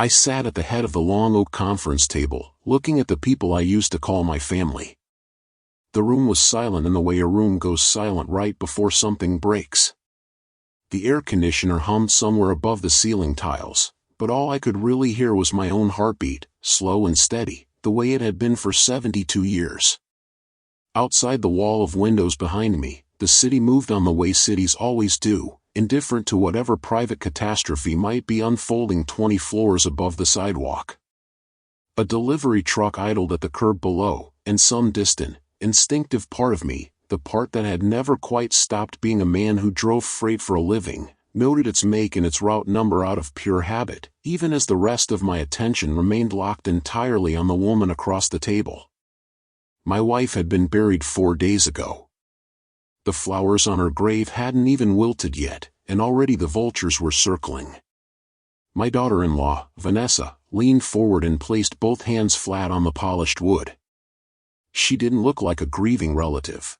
I sat at the head of the long oak conference table, looking at the people I used to call my family. The room was silent in the way a room goes silent right before something breaks. The air conditioner hummed somewhere above the ceiling tiles, but all I could really hear was my own heartbeat, slow and steady, the way it had been for 72 years. Outside the wall of windows behind me, the city moved on the way cities always do, indifferent to whatever private catastrophe might be unfolding 20 floors above the sidewalk. A delivery truck idled at the curb below, and some distant, instinctive part of me, the part that had never quite stopped being a man who drove freight for a living, noted its make and its route number out of pure habit, even as the rest of my attention remained locked entirely on the woman across the table. My wife had been buried 4 days ago. The flowers on her grave hadn't even wilted yet, and already the vultures were circling. My daughter-in-law, Vanessa, leaned forward and placed both hands flat on the polished wood. She didn't look like a grieving relative.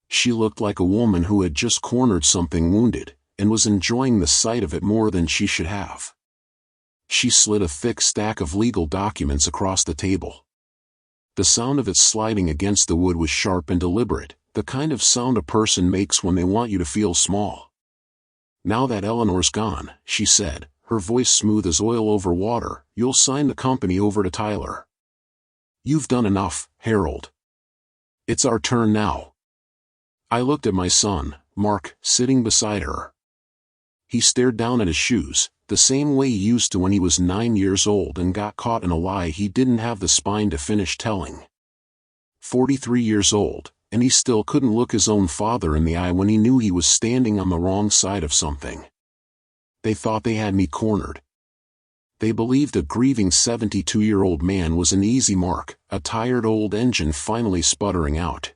She looked like a woman who had just cornered something wounded, and was enjoying the sight of it more than she should have. She slid a thick stack of legal documents across the table. The sound of it sliding against the wood was sharp and deliberate, the kind of sound a person makes when they want you to feel small. "Now that Eleanor's gone," she said, her voice smooth as oil over water, "you'll sign the company over to Tyler. You've done enough, Harold. It's our turn now." I looked at my son, Mark, sitting beside her. He stared down at his shoes, the same way he used to when he was 9 years old and got caught in a lie he didn't have the spine to finish telling. 43 years old, and he still couldn't look his own father in the eye when he knew he was standing on the wrong side of something. They thought they had me cornered. They believed a grieving 72-year-old man was an easy mark, a tired old engine finally sputtering out.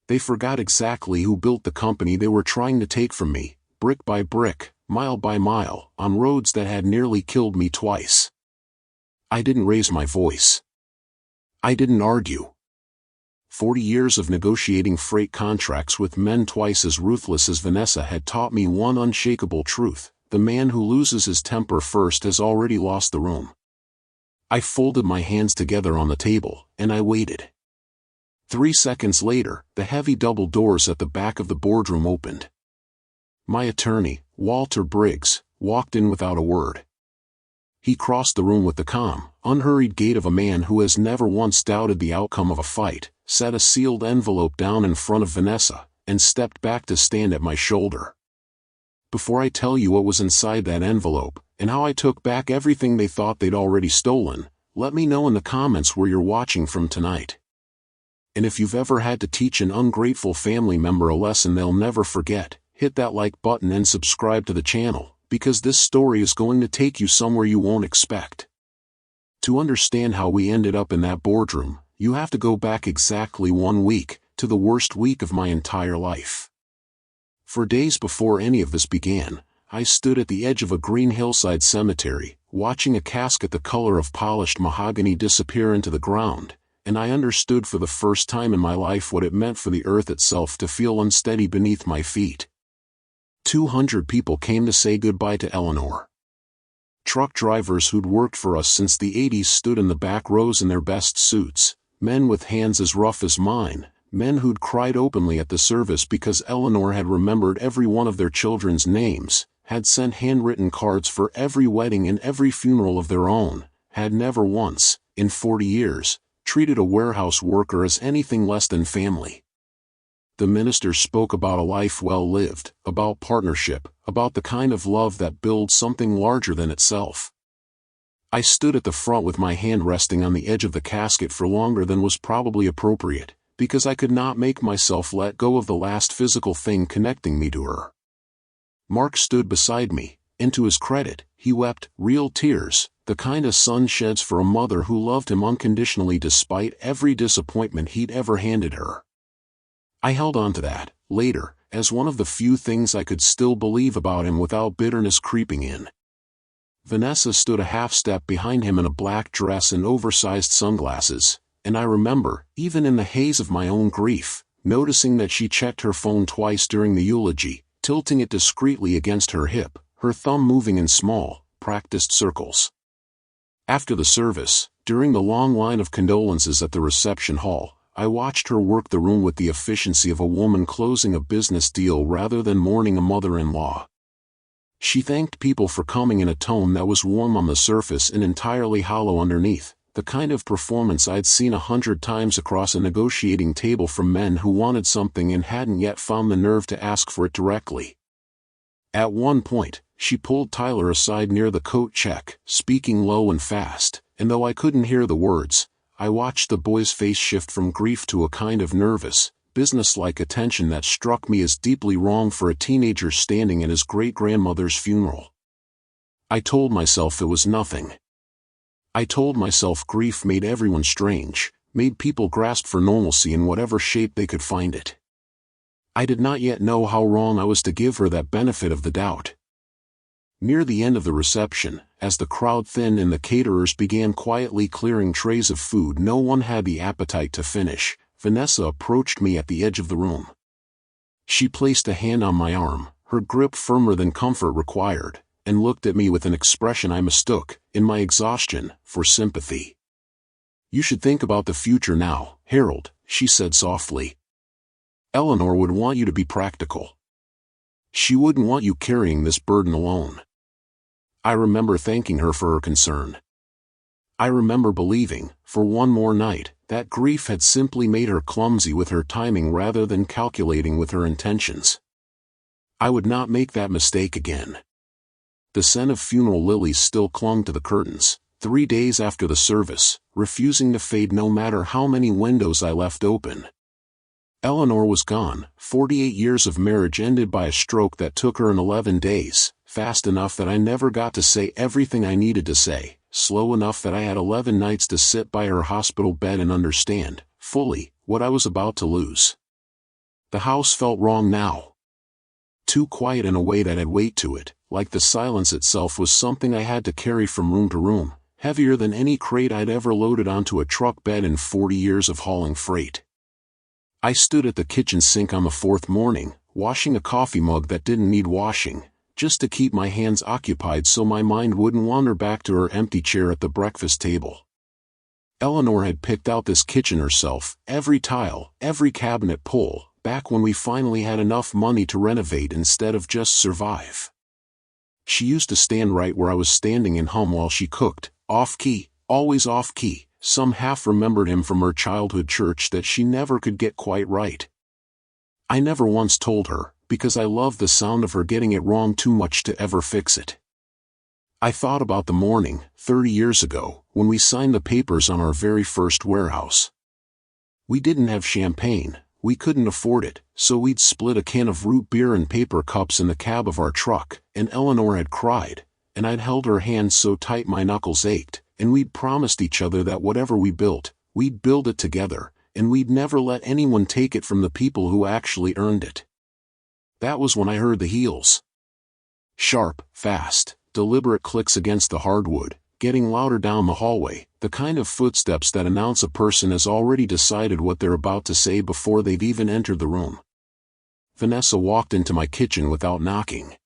They forgot exactly who built the company they were trying to take from me, brick by brick, mile by mile, on roads that had nearly killed me twice. I didn't raise my voice. I didn't argue. 40 years of negotiating freight contracts with men twice as ruthless as Vanessa had taught me one unshakable truth: the man who loses his temper first has already lost the room. I folded my hands together on the table, and I waited. 3 seconds later, the heavy double doors at the back of the boardroom opened. My attorney, Walter Briggs, walked in without a word. He crossed the room with the calm, unhurried gait of a man who has never once doubted the outcome of a fight, set a sealed envelope down in front of Vanessa, and stepped back to stand at my shoulder. "Before I tell you what was inside that envelope, and how I took back everything they thought they'd already stolen, let me know in the comments where you're watching from tonight. And if you've ever had to teach an ungrateful family member a lesson they'll never forget, hit that like button and subscribe to the channel, because this story is going to take you somewhere you won't expect." To understand how we ended up in that boardroom, you have to go back exactly 1 week, to the worst week of my entire life. For days before any of this began, I stood at the edge of a green hillside cemetery, watching a casket the color of polished mahogany disappear into the ground, and I understood for the first time in my life what it meant for the earth itself to feel unsteady beneath my feet. 200 people came to say goodbye to Eleanor. Truck drivers who'd worked for us since the 80s stood in the back rows in their best suits, men with hands as rough as mine, men who'd cried openly at the service because Eleanor had remembered every one of their children's names, had sent handwritten cards for every wedding and every funeral of their own, had never once, in 40 years, treated a warehouse worker as anything less than family. The minister spoke about a life well lived, about partnership, about the kind of love that builds something larger than itself. I stood at the front with my hand resting on the edge of the casket for longer than was probably appropriate, because I could not make myself let go of the last physical thing connecting me to her. Mark stood beside me, and to his credit, he wept, real tears, the kind a son sheds for a mother who loved him unconditionally despite every disappointment he'd ever handed her. I held on to that, later, as one of the few things I could still believe about him without bitterness creeping in. Vanessa stood a half step behind him in a black dress and oversized sunglasses, and I remember, even in the haze of my own grief, noticing that she checked her phone twice during the eulogy, tilting it discreetly against her hip, her thumb moving in small, practiced circles. After the service, during the long line of condolences at the reception hall, I watched her work the room with the efficiency of a woman closing a business deal rather than mourning a mother-in-law. She thanked people for coming in a tone that was warm on the surface and entirely hollow underneath, the kind of performance I'd seen 100 times across a negotiating table from men who wanted something and hadn't yet found the nerve to ask for it directly. At one point, she pulled Tyler aside near the coat check, speaking low and fast, and though I couldn't hear the words, I watched the boy's face shift from grief to a kind of nervous, businesslike attention that struck me as deeply wrong for a teenager standing at his great-grandmother's funeral. I told myself it was nothing. I told myself grief made everyone strange, made people grasp for normalcy in whatever shape they could find it. I did not yet know how wrong I was to give her that benefit of the doubt. Near the end of the reception, as the crowd thinned and the caterers began quietly clearing trays of food no one had the appetite to finish, Vanessa approached me at the edge of the room. She placed a hand on my arm, her grip firmer than comfort required, and looked at me with an expression I mistook, in my exhaustion, for sympathy. "You should think about the future now, Harold," she said softly. "Eleanor would want you to be practical. She wouldn't want you carrying this burden alone." I remember thanking her for her concern. I remember believing, for one more night, that grief had simply made her clumsy with her timing rather than calculating with her intentions. I would not make that mistake again. The scent of funeral lilies still clung to the curtains, 3 days after the service, refusing to fade no matter how many windows I left open. Eleanor was gone, 48 years of marriage ended by a stroke that took her in 11 days, fast enough that I never got to say everything I needed to say, slow enough that I had 11 nights to sit by her hospital bed and understand, fully, what I was about to lose. The house felt wrong now. Too quiet in a way that had weight to it, like the silence itself was something I had to carry from room to room, heavier than any crate I'd ever loaded onto a truck bed in 40 years of hauling freight. I stood at the kitchen sink on the 4th morning, washing a coffee mug that didn't need washing, just to keep my hands occupied so my mind wouldn't wander back to her empty chair at the breakfast table. Eleanor had picked out this kitchen herself, every tile, every cabinet pull, back when we finally had enough money to renovate instead of just survive. She used to stand right where I was standing and hum while she cooked, off-key, always off-key. Some half remembered him from her childhood church that she never could get quite right. I never once told her, because I loved the sound of her getting it wrong too much to ever fix it. I thought about the morning, 30 years ago, when we signed the papers on our very first warehouse. We didn't have champagne, we couldn't afford it, so we'd split a can of root beer and paper cups in the cab of our truck, and Eleanor had cried, and I'd held her hand so tight my knuckles ached. And we'd promised each other that whatever we built, we'd build it together, and we'd never let anyone take it from the people who actually earned it. That was when I heard the heels. Sharp, fast, deliberate clicks against the hardwood, getting louder down the hallway, the kind of footsteps that announce a person has already decided what they're about to say before they've even entered the room. Vanessa walked into my kitchen without knocking.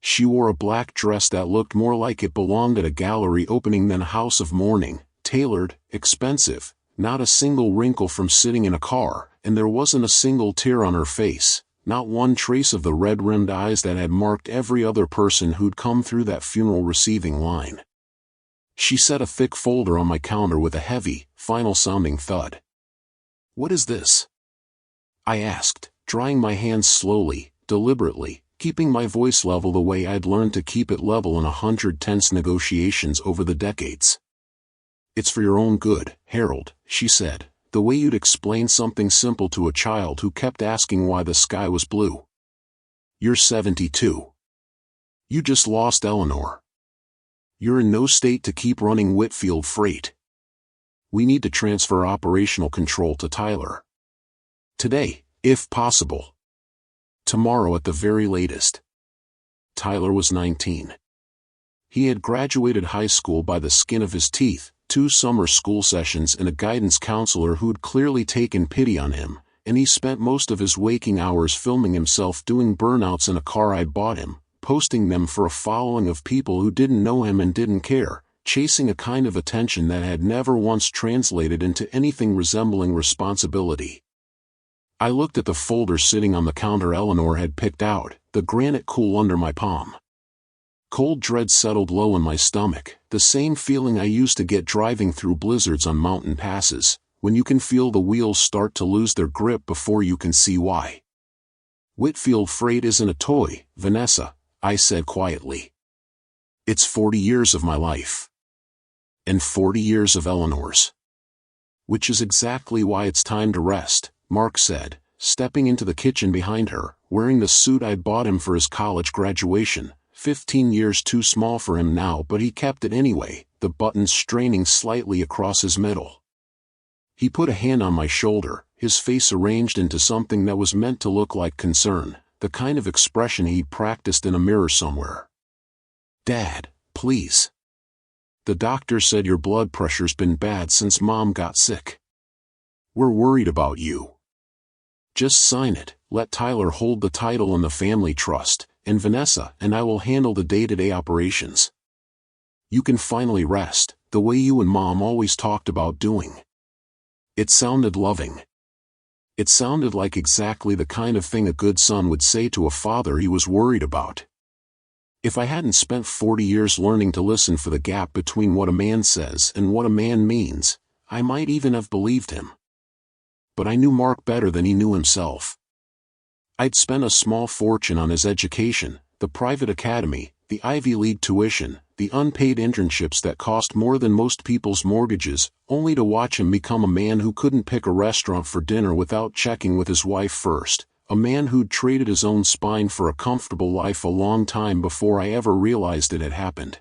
She wore a black dress that looked more like it belonged at a gallery opening than a house of mourning, tailored, expensive, not a single wrinkle from sitting in a car, and there wasn't a single tear on her face, not one trace of the red-rimmed eyes that had marked every other person who'd come through that funeral receiving line. She set a thick folder on my counter with a heavy, final-sounding thud. "What is this?" I asked, drying my hands slowly, deliberately, keeping my voice level the way I'd learned to keep it level in 100 tense negotiations over the decades. "It's for your own good, Harold," she said, the way you'd explain something simple to a child who kept asking why the sky was blue. "You're 72. You just lost Eleanor. You're in no state to keep running Whitfield freight. We need to transfer operational control to Tyler. Today, if possible. Tomorrow at the very latest." Tyler was 19. He had graduated high school by the skin of his teeth, 2 summer school sessions and a guidance counselor who'd clearly taken pity on him, and he spent most of his waking hours filming himself doing burnouts in a car I'd bought him, posting them for a following of people who didn't know him and didn't care, chasing a kind of attention that had never once translated into anything resembling responsibility. I looked at the folder sitting on the counter Eleanor had picked out, the granite cool under my palm. Cold dread settled low in my stomach, the same feeling I used to get driving through blizzards on mountain passes, when you can feel the wheels start to lose their grip before you can see why. Whitfield freight isn't a toy, Vanessa, I said quietly. It's 40 years of my life. And 40 years of Eleanor's. Which is exactly why it's time to rest, Mark said, stepping into the kitchen behind her, wearing the suit I'd bought him for his college graduation. 15 years too small for him now, but he kept it anyway, the buttons straining slightly across his middle. He put a hand on my shoulder, his face arranged into something that was meant to look like concern, the kind of expression he'd practiced in a mirror somewhere. Dad, please. The doctor said your blood pressure's been bad since Mom got sick. We're worried about you. Just sign it, let Tyler hold the title in the family trust, and Vanessa and I will handle the day-to-day operations. You can finally rest, the way you and Mom always talked about doing. It sounded loving. It sounded like exactly the kind of thing a good son would say to a father he was worried about. If I hadn't spent 40 years learning to listen for the gap between what a man says and what a man means, I might even have believed him. But I knew Mark better than he knew himself. I'd spent a small fortune on his education, the private academy, the Ivy League tuition, the unpaid internships that cost more than most people's mortgages, only to watch him become a man who couldn't pick a restaurant for dinner without checking with his wife first, a man who'd traded his own spine for a comfortable life a long time before I ever realized it had happened.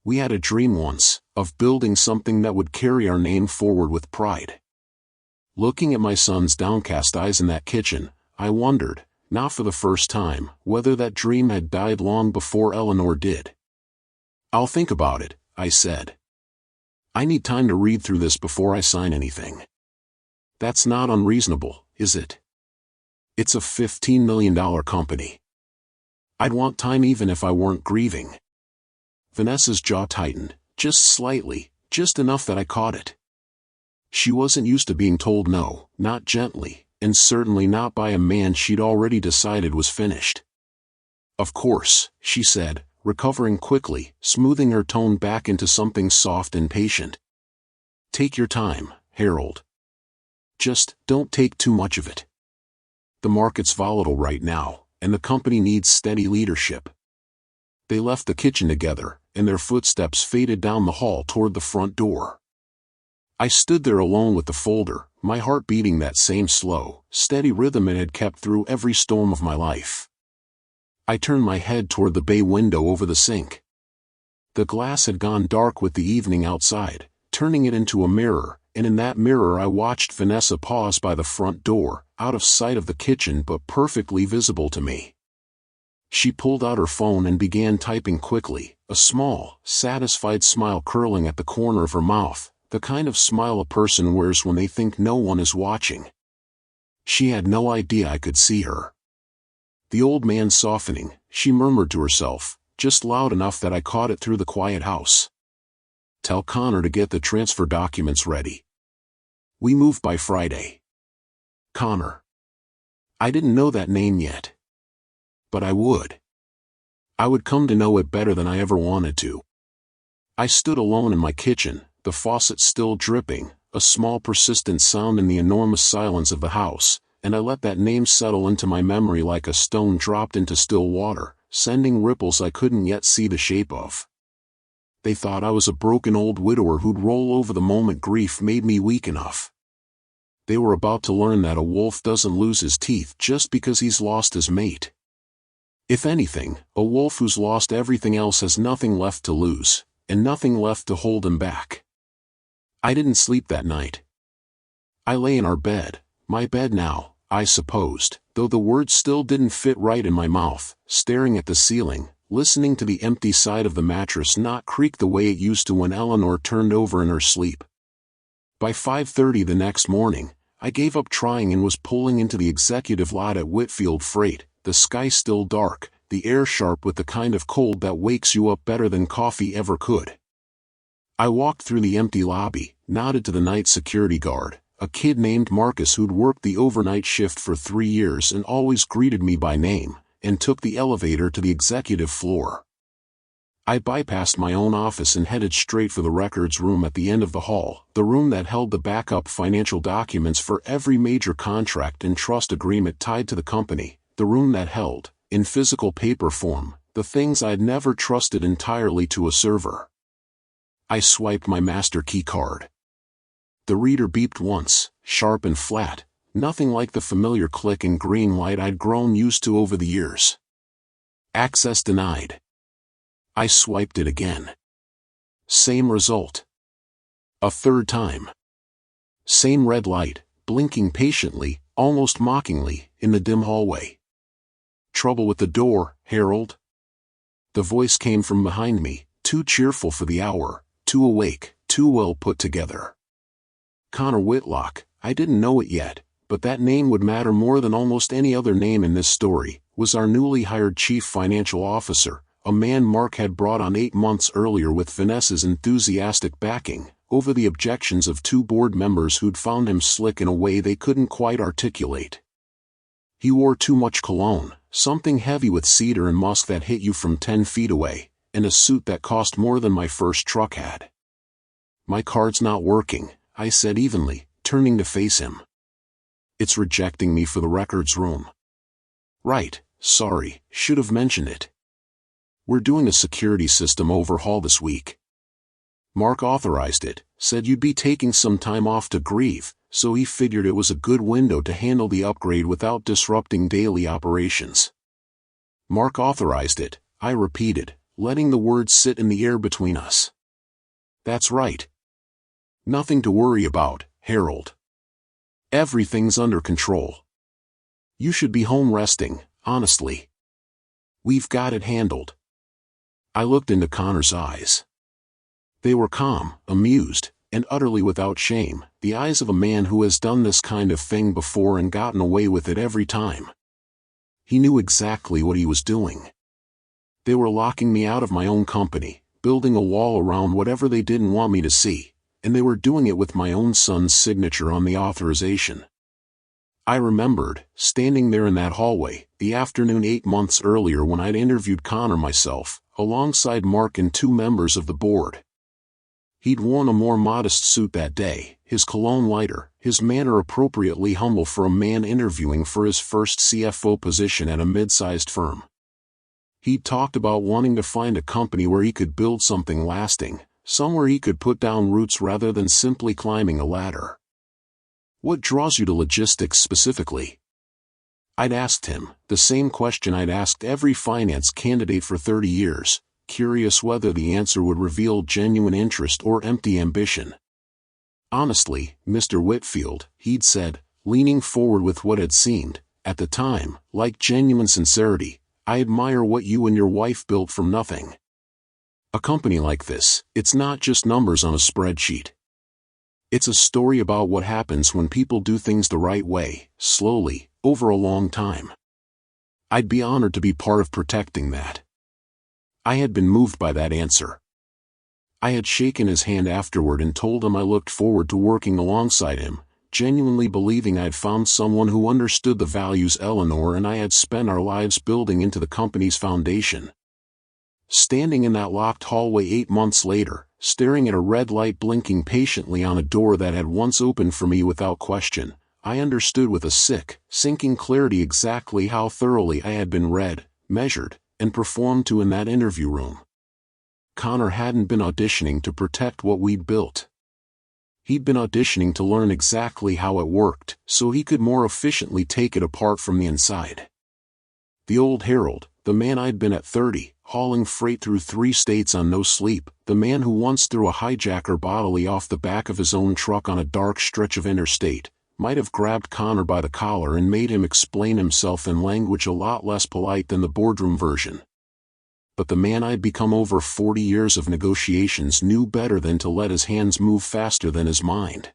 We had a dream once, of building something that would carry our name forward with pride. Looking at my son's downcast eyes in that kitchen, I wondered, not for the first time, whether that dream had died long before Eleanor did. I'll think about it, I said. I need time to read through this before I sign anything. That's not unreasonable, is it? It's a $15 million company. I'd want time even if I weren't grieving. Vanessa's jaw tightened, just slightly, just enough that I caught it. She wasn't used to being told no, not gently, and certainly not by a man she'd already decided was finished. Of course, she said, recovering quickly, smoothing her tone back into something soft and patient. Take your time, Harold. Just don't take too much of it. The market's volatile right now, and the company needs steady leadership. They left the kitchen together, and their footsteps faded down the hall toward the front door. I stood there alone with the folder, my heart beating that same slow, steady rhythm it had kept through every storm of my life. I turned my head toward the bay window over the sink. The glass had gone dark with the evening outside, turning it into a mirror, and in that mirror I watched Vanessa pause by the front door, out of sight of the kitchen but perfectly visible to me. She pulled out her phone and began typing quickly, a small, satisfied smile curling at the corner of her mouth, the kind of smile a person wears when they think no one is watching. She had no idea I could see her. The old man softening, she murmured to herself, just loud enough that I caught it through the quiet house. Tell Connor to get the transfer documents ready. We move by Friday. Connor. I didn't know that name yet. But I would. I would come to know it better than I ever wanted to. I stood alone in my kitchen, the faucet still dripping, a small persistent sound in the enormous silence of the house, and I let that name settle into my memory like a stone dropped into still water, sending ripples I couldn't yet see the shape of. They thought I was a broken old widower who'd roll over the moment grief made me weak enough. They were about to learn that a wolf doesn't lose his teeth just because he's lost his mate. If anything, a wolf who's lost everything else has nothing left to lose, and nothing left to hold him back. I didn't sleep that night. I lay in our bed, my bed now, I supposed, though the words still didn't fit right in my mouth, staring at the ceiling, listening to the empty side of the mattress not creak the way it used to when Eleanor turned over in her sleep. By 5:30 the next morning, I gave up trying and was pulling into the executive lot at Whitfield Freight, the sky still dark, the air sharp with the kind of cold that wakes you up better than coffee ever could. I walked through the empty lobby, nodded to the night security guard, a kid named Marcus who'd worked the overnight shift for 3 years and always greeted me by name, and took the elevator to the executive floor. I bypassed my own office and headed straight for the records room at the end of the hall, the room that held the backup financial documents for every major contract and trust agreement tied to the company, the room that held, in physical paper form, the things I'd never trusted entirely to a server. I swiped my master key card. The reader beeped once, sharp and flat, nothing like the familiar click and green light I'd grown used to over the years. Access denied. I swiped it again. Same result. A third time. Same red light, blinking patiently, almost mockingly, in the dim hallway. Trouble with the door, Harold? The voice came from behind me, too cheerful for the hour, too awake, too well put together. Connor Whitlock, I didn't know it yet, but that name would matter more than almost any other name in this story, was our newly hired chief financial officer, a man Mark had brought on 8 months earlier with Vanessa's enthusiastic backing, over the objections of 2 board members who'd found him slick in a way they couldn't quite articulate. He wore too much cologne, something heavy with cedar and musk that hit you from 10 feet away, and a suit that cost more than my first truck had. My card's not working, I said evenly, turning to face him. It's rejecting me for the records room. Right, sorry, should have mentioned it. We're doing a security system overhaul this week. Mark authorized it, said you'd be taking some time off to grieve, so he figured it was a good window to handle the upgrade without disrupting daily operations. Mark authorized it, I repeated, letting the words sit in the air between us. That's right. Nothing to worry about, Harold. Everything's under control. You should be home resting, honestly. We've got it handled. I looked into Connor's eyes. They were calm, amused, and utterly without shame, the eyes of a man who has done this kind of thing before and gotten away with it every time. He knew exactly what he was doing. They were locking me out of my own company, building a wall around whatever they didn't want me to see, and they were doing it with my own son's signature on the authorization. I remembered, standing there in that hallway, the afternoon 8 months earlier when I'd interviewed Connor myself, alongside Mark and 2 members of the board. He'd worn a more modest suit that day, his cologne lighter, his manner appropriately humble for a man interviewing for his first CFO position at a mid-sized firm. He'd talked about wanting to find a company where he could build something lasting, somewhere he could put down roots rather than simply climbing a ladder. What draws you to logistics specifically? I'd asked him, the same question I'd asked every finance candidate for 30 years, curious whether the answer would reveal genuine interest or empty ambition. Honestly, Mr. Whitfield, he'd said, leaning forward with what had seemed, at the time, like genuine sincerity, I admire what you and your wife built from nothing. A company like this, it's not just numbers on a spreadsheet. It's a story about what happens when people do things the right way, slowly, over a long time. I'd be honored to be part of protecting that. I had been moved by that answer. I had shaken his hand afterward and told him I looked forward to working alongside him, genuinely believing I'd found someone who understood the values Eleanor and I had spent our lives building into the company's foundation. Standing in that locked hallway 8 months later, staring at a red light blinking patiently on a door that had once opened for me without question, I understood with a sinking clarity exactly how thoroughly I had been read, measured, and performed to in that interview room. Connor hadn't been auditioning to protect what we'd built. He'd been auditioning to learn exactly how it worked, so he could more efficiently take it apart from the inside. The old Harold, the man I'd been at 30, hauling freight through 3 states on no sleep, the man who once threw a hijacker bodily off the back of his own truck on a dark stretch of interstate, might have grabbed Connor by the collar and made him explain himself in language a lot less polite than the boardroom version. But the man I'd become over 40 years of negotiations knew better than to let his hands move faster than his mind.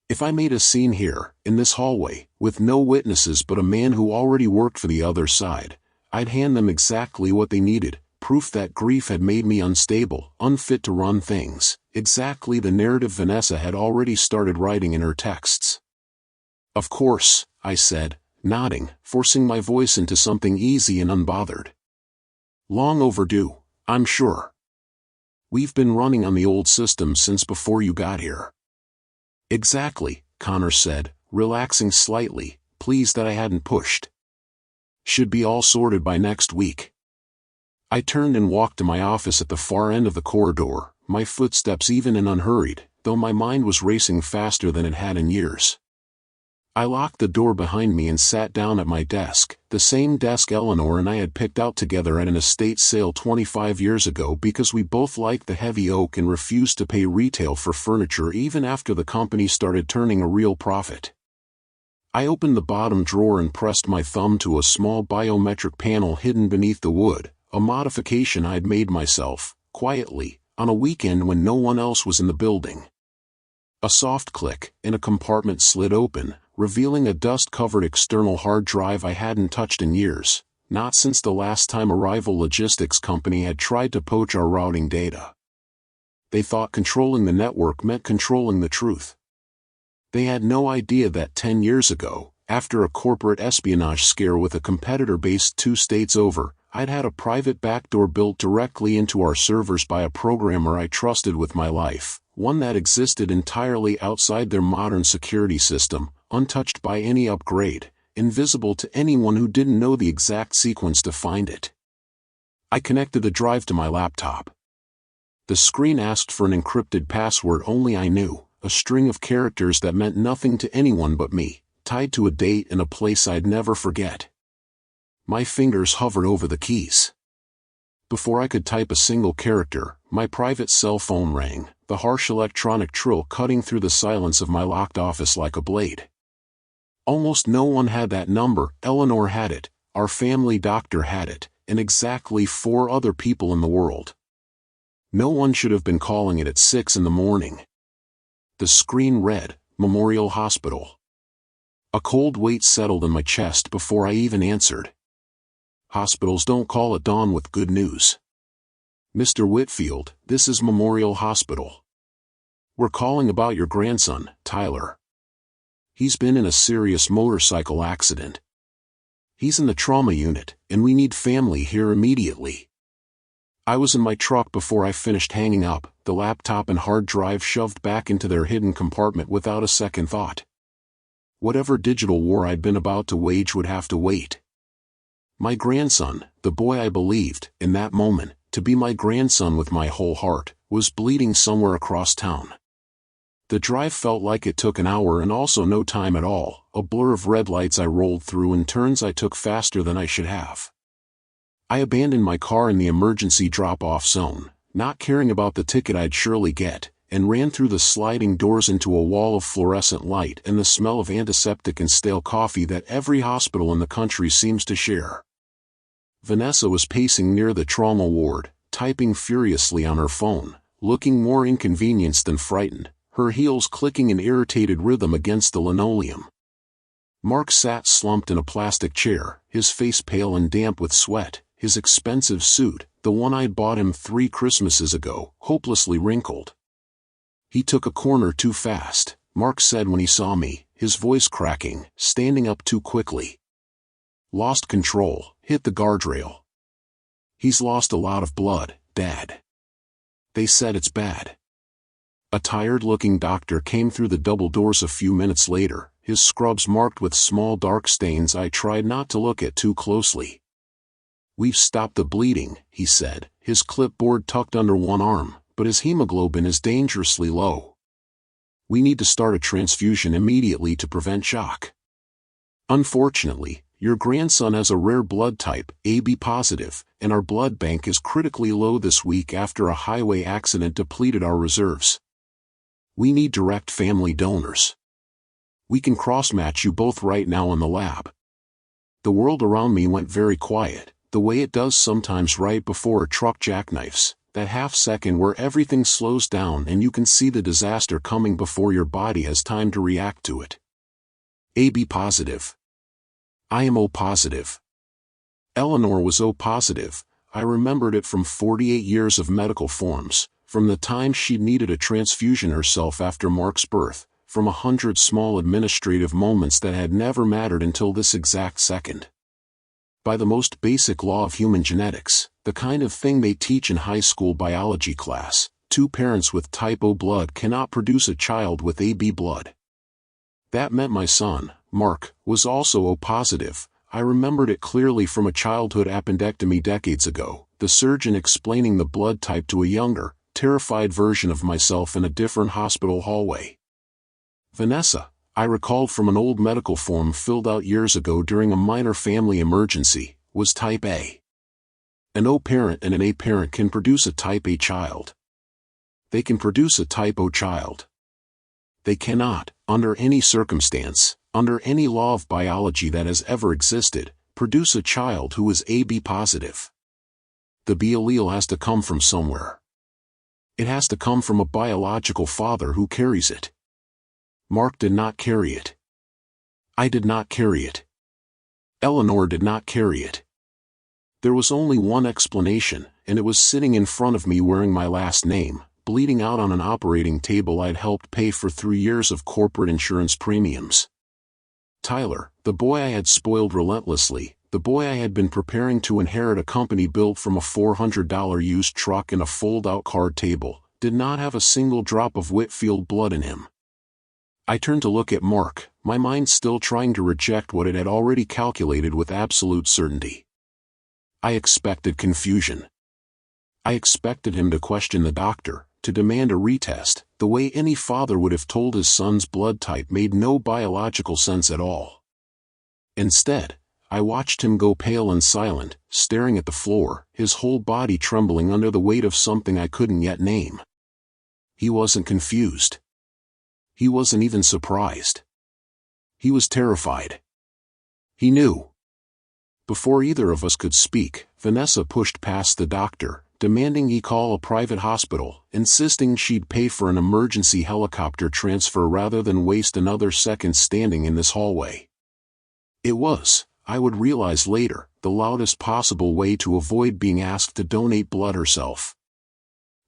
If I made a scene here, in this hallway, with no witnesses but a man who already worked for the other side, I'd hand them exactly what they needed, proof that grief had made me unstable, unfit to run things, exactly the narrative Vanessa had already started writing in her texts. Of course, I said, nodding, forcing my voice into something easy and unbothered. Long overdue, I'm sure. We've been running on the old system since before you got here. Exactly, Connor said, relaxing slightly, pleased that I hadn't pushed. Should be all sorted by next week. I turned and walked to my office at the far end of the corridor, my footsteps even and unhurried, though my mind was racing faster than it had in years. I locked the door behind me and sat down at my desk, the same desk Eleanor and I had picked out together at an estate sale 25 years ago because we both liked the heavy oak and refused to pay retail for furniture even after the company started turning a real profit. I opened the bottom drawer and pressed my thumb to a small biometric panel hidden beneath the wood, a modification I'd made myself, quietly, on a weekend when no one else was in the building. A soft click, and a compartment slid open, revealing a dust-covered external hard drive I hadn't touched in years, not since the last time a rival logistics company had tried to poach our routing data. They thought controlling the network meant controlling the truth. They had no idea that 10 years ago, after a corporate espionage scare with a competitor based 2 states over, I'd had a private backdoor built directly into our servers by a programmer I trusted with my life, one that existed entirely outside their modern security system, untouched by any upgrade, invisible to anyone who didn't know the exact sequence to find it. I connected the drive to my laptop. The screen asked for an encrypted password only I knew, a string of characters that meant nothing to anyone but me, tied to a date and a place I'd never forget. My fingers hovered over the keys. Before I could type a single character, my private cell phone rang, the harsh electronic trill cutting through the silence of my locked office like a blade. Almost no one had that number. Eleanor had it, our family doctor had it, and exactly 4 other people in the world. No one should have been calling it at 6 in the morning. The screen read, Memorial Hospital. A cold weight settled in my chest before I even answered. Hospitals don't call at dawn with good news. Mr. Whitfield, this is Memorial Hospital. We're calling about your grandson, Tyler. He's been in a serious motorcycle accident. He's in the trauma unit, and we need family here immediately. I was in my truck before I finished hanging up, the laptop and hard drive shoved back into their hidden compartment without a second thought. Whatever digital war I'd been about to wage would have to wait. My grandson, the boy I believed, in that moment, to be my grandson with my whole heart, was bleeding somewhere across town. The drive felt like it took an hour and also no time at all, a blur of red lights I rolled through and turns I took faster than I should have. I abandoned my car in the emergency drop-off zone, not caring about the ticket I'd surely get, and ran through the sliding doors into a wall of fluorescent light and the smell of antiseptic and stale coffee that every hospital in the country seems to share. Vanessa was pacing near the trauma ward, typing furiously on her phone, looking more inconvenienced than frightened, her heels clicking in irritated rhythm against the linoleum. Mark sat slumped in a plastic chair, his face pale and damp with sweat, his expensive suit, the one I'd bought him 3 Christmases ago, hopelessly wrinkled. He took a corner too fast, Mark said when he saw me, his voice cracking, standing up too quickly. Lost control, hit the guardrail. He's lost a lot of blood, Dad. They said it's bad. A tired-looking doctor came through the double doors a few minutes later, his scrubs marked with small dark stains I tried not to look at too closely. We've stopped the bleeding, he said, his clipboard tucked under one arm, but his hemoglobin is dangerously low. We need to start a transfusion immediately to prevent shock. Unfortunately, your grandson has a rare blood type, AB positive, and our blood bank is critically low this week after a highway accident depleted our reserves. We need direct family donors. We can cross-match you both right now in the lab. The world around me went very quiet, the way it does sometimes right before a truck jackknifes, that half second where everything slows down and you can see the disaster coming before your body has time to react to it. AB positive. I am O positive. Eleanor was O positive. I remembered it from 48 years of medical forms, From the time she needed a transfusion herself after Mark's birth, from 100 small administrative moments that had never mattered until this exact second. By the most basic law of human genetics, the kind of thing they teach in high school biology class, 2 parents with type O blood cannot produce a child with AB blood. That meant my son, Mark, was also O positive. I remembered it clearly from a childhood appendectomy decades ago, the surgeon explaining the blood type to a younger, terrified version of myself in a different hospital hallway. Vanessa, I recalled from an old medical form filled out years ago during a minor family emergency, was type A. An O parent and an A parent can produce a type A child. They can produce a type O child. They cannot, under any circumstance, under any law of biology that has ever existed, produce a child who is AB positive. The B allele has to come from somewhere. It has to come from a biological father who carries it. Mark did not carry it. I did not carry it. Eleanor did not carry it. There was only one explanation, and it was sitting in front of me wearing my last name, bleeding out on an operating table I'd helped pay for 3 years of corporate insurance premiums. Tyler, the boy I had spoiled relentlessly, the boy I had been preparing to inherit a company built from a $400 used truck and a fold-out card table, did not have a single drop of Whitfield blood in him. I turned to look at Mark, my mind still trying to reject what it had already calculated with absolute certainty. I expected confusion. I expected him to question the doctor, to demand a retest. The way any father would have told his son's blood type made no biological sense at all. Instead, I watched him go pale and silent, staring at the floor, his whole body trembling under the weight of something I couldn't yet name. He wasn't confused. He wasn't even surprised. He was terrified. He knew. Before either of us could speak, Vanessa pushed past the doctor, demanding he call a private hospital, insisting she'd pay for an emergency helicopter transfer rather than waste another second standing in this hallway. It was, I would realize later, the loudest possible way to avoid being asked to donate blood herself.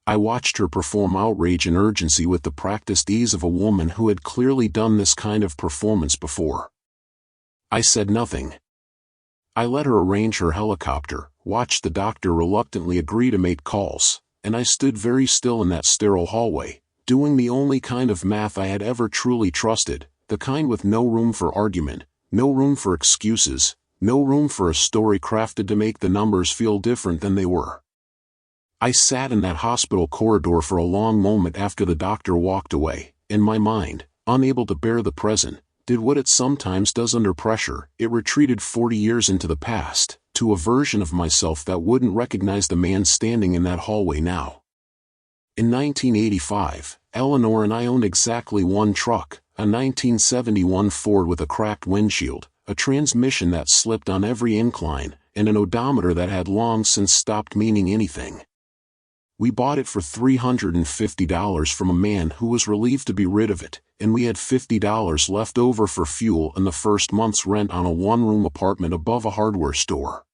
I watched her perform outrage and urgency with the practiced ease of a woman who had clearly done this kind of performance before. I said nothing. I let her arrange her helicopter, watched the doctor reluctantly agree to make calls, and I stood very still in that sterile hallway, doing the only kind of math I had ever truly trusted, the kind with no room for argument, no room for excuses, no room for a story crafted to make the numbers feel different than they were. I sat in that hospital corridor for a long moment after the doctor walked away, and my mind, unable to bear the present, did what it sometimes does under pressure. It retreated 40 years into the past, to a version of myself that wouldn't recognize the man standing in that hallway now. In 1985, Eleanor and I owned exactly one truck, a 1971 Ford with a cracked windshield, a transmission that slipped on every incline, and an odometer that had long since stopped meaning anything. We bought it for $350 from a man who was relieved to be rid of it, and we had $50 left over for fuel and the first month's rent on a one-room apartment above a hardware store.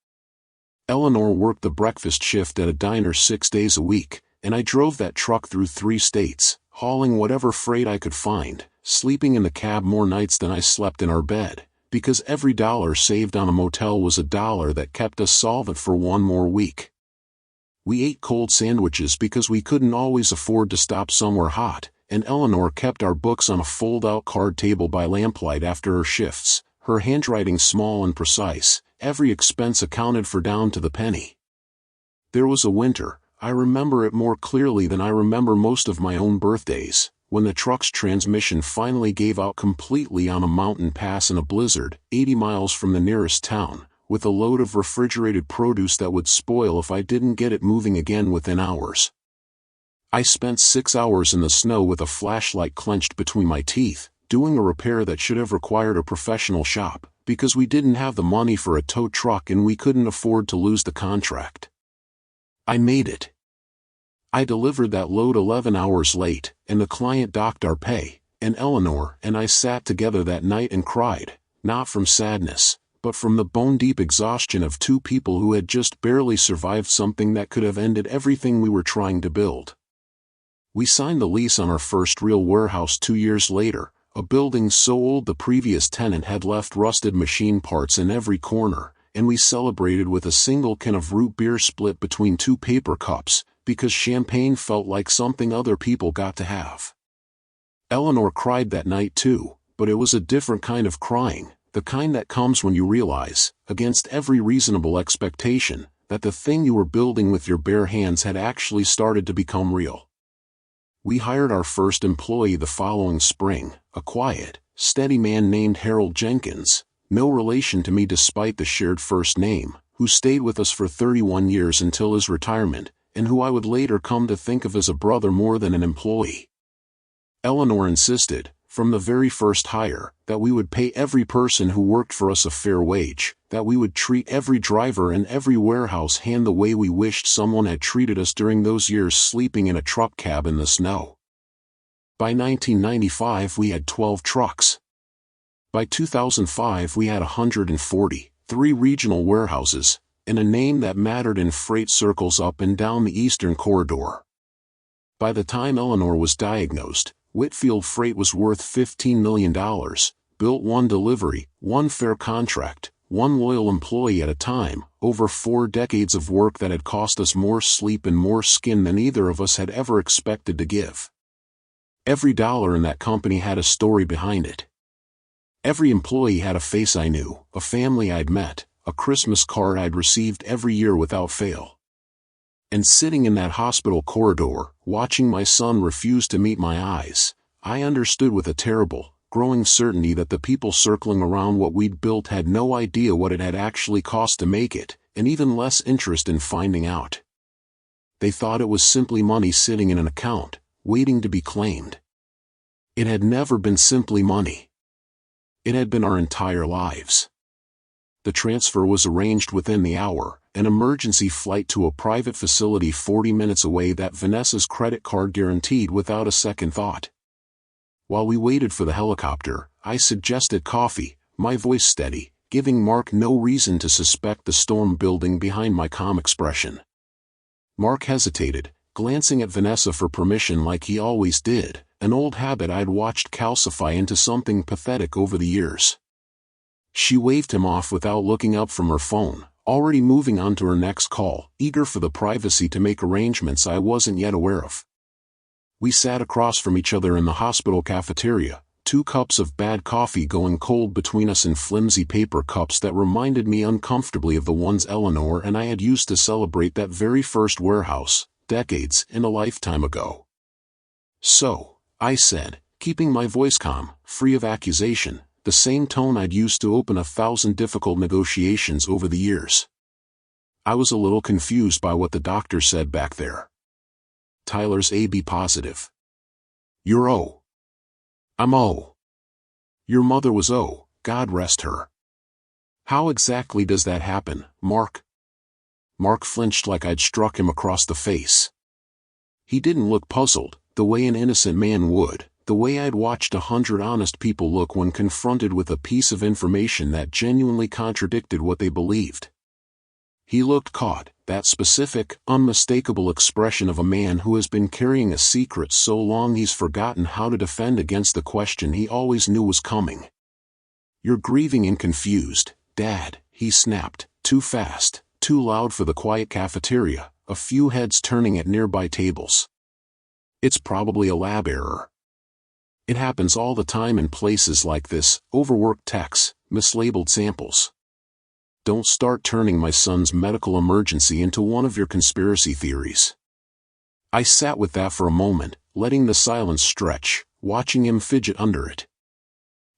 Eleanor worked the breakfast shift at a diner 6 days a week, and I drove that truck through 3 states, hauling whatever freight I could find, sleeping in the cab more nights than I slept in our bed, because every dollar saved on a motel was a dollar that kept us solvent for one more week. We ate cold sandwiches because we couldn't always afford to stop somewhere hot, and Eleanor kept our books on a fold-out card table by lamplight after her shifts, her handwriting small and precise, every expense accounted for down to the penny. There was a winter, I remember it more clearly than I remember most of my own birthdays, when the truck's transmission finally gave out completely on a mountain pass in a blizzard, 80 miles from the nearest town, with a load of refrigerated produce that would spoil if I didn't get it moving again within hours. I spent 6 hours in the snow with a flashlight clenched between my teeth, doing a repair that should have required a professional shop, because we didn't have the money for a tow truck and we couldn't afford to lose the contract. I made it. I delivered that load 11 hours late, and the client docked our pay, and Eleanor and I sat together that night and cried, not from sadness, but from the bone-deep exhaustion of 2 people who had just barely survived something that could have ended everything we were trying to build. We signed the lease on our first real warehouse 2 years later, a building so old the previous tenant had left rusted machine parts in every corner, and we celebrated with a single can of root beer split between 2 paper cups, because champagne felt like something other people got to have. Eleanor cried that night too, but it was a different kind of crying, the kind that comes when you realize, against every reasonable expectation, that the thing you were building with your bare hands had actually started to become real. We hired our first employee the following spring, a quiet, steady man named Harold Jenkins, no relation to me despite the shared first name, who stayed with us for 31 years until his retirement, and who I would later come to think of as a brother more than an employee. Eleanor insisted, from the very first hire, that we would pay every person who worked for us a fair wage, that we would treat every driver and every warehouse hand the way we wished someone had treated us during those years sleeping in a truck cab in the snow. By 1995 we had 12 trucks. By 2005 we had 140, 3 regional warehouses, and a name that mattered in freight circles up and down the Eastern Corridor. By the time Eleanor was diagnosed, Whitfield Freight was worth $15 million, built 1 delivery, 1 fair contract, 1 loyal employee at a time, over 4 decades of work that had cost us more sleep and more skin than either of us had ever expected to give. Every dollar in that company had a story behind it. Every employee had a face I knew, a family I'd met, a Christmas card I'd received every year without fail. And sitting in that hospital corridor, watching my son refuse to meet my eyes, I understood with a terrible, growing certainty that the people circling around what we'd built had no idea what it had actually cost to make it, and even less interest in finding out. They thought it was simply money sitting in an account, waiting to be claimed. It had never been simply money. It had been our entire lives. The transfer was arranged within the hour, an emergency flight to a private facility 40 minutes away that Vanessa's credit card guaranteed without a second thought. While we waited for the helicopter, I suggested coffee, my voice steady, giving Mark no reason to suspect the storm building behind my calm expression. Mark hesitated, glancing at Vanessa for permission like he always did, an old habit I'd watched calcify into something pathetic over the years. She waved him off without looking up from her phone, already moving on to her next call, eager for the privacy to make arrangements I wasn't yet aware of. We sat across from each other in the hospital cafeteria, 2 cups of bad coffee going cold between us in flimsy paper cups that reminded me uncomfortably of the ones Eleanor and I had used to celebrate that very first warehouse, decades and a lifetime ago. "So," I said, keeping my voice calm, free of accusation, the same tone I'd used to open 1,000 difficult negotiations over the years. I was a little confused by what the doctor said back there. "Tyler's AB positive. You're O." "I'm O." "Your mother was O, God rest her." "How exactly does that happen, Mark?" Mark flinched like I'd struck him across the face. He didn't look puzzled, the way an innocent man would, the way I'd watched 100 honest people look when confronted with a piece of information that genuinely contradicted what they believed. He looked caught, that specific, unmistakable expression of a man who has been carrying a secret so long he's forgotten how to defend against the question he always knew was coming. "You're grieving and confused, Dad," he snapped, too fast, too loud for the quiet cafeteria, a few heads turning at nearby tables. "It's probably a lab error. It happens all the time in places like this, overworked techs, mislabeled samples. Don't start turning my son's medical emergency into one of your conspiracy theories." I sat with that for a moment, letting the silence stretch, watching him fidget under it.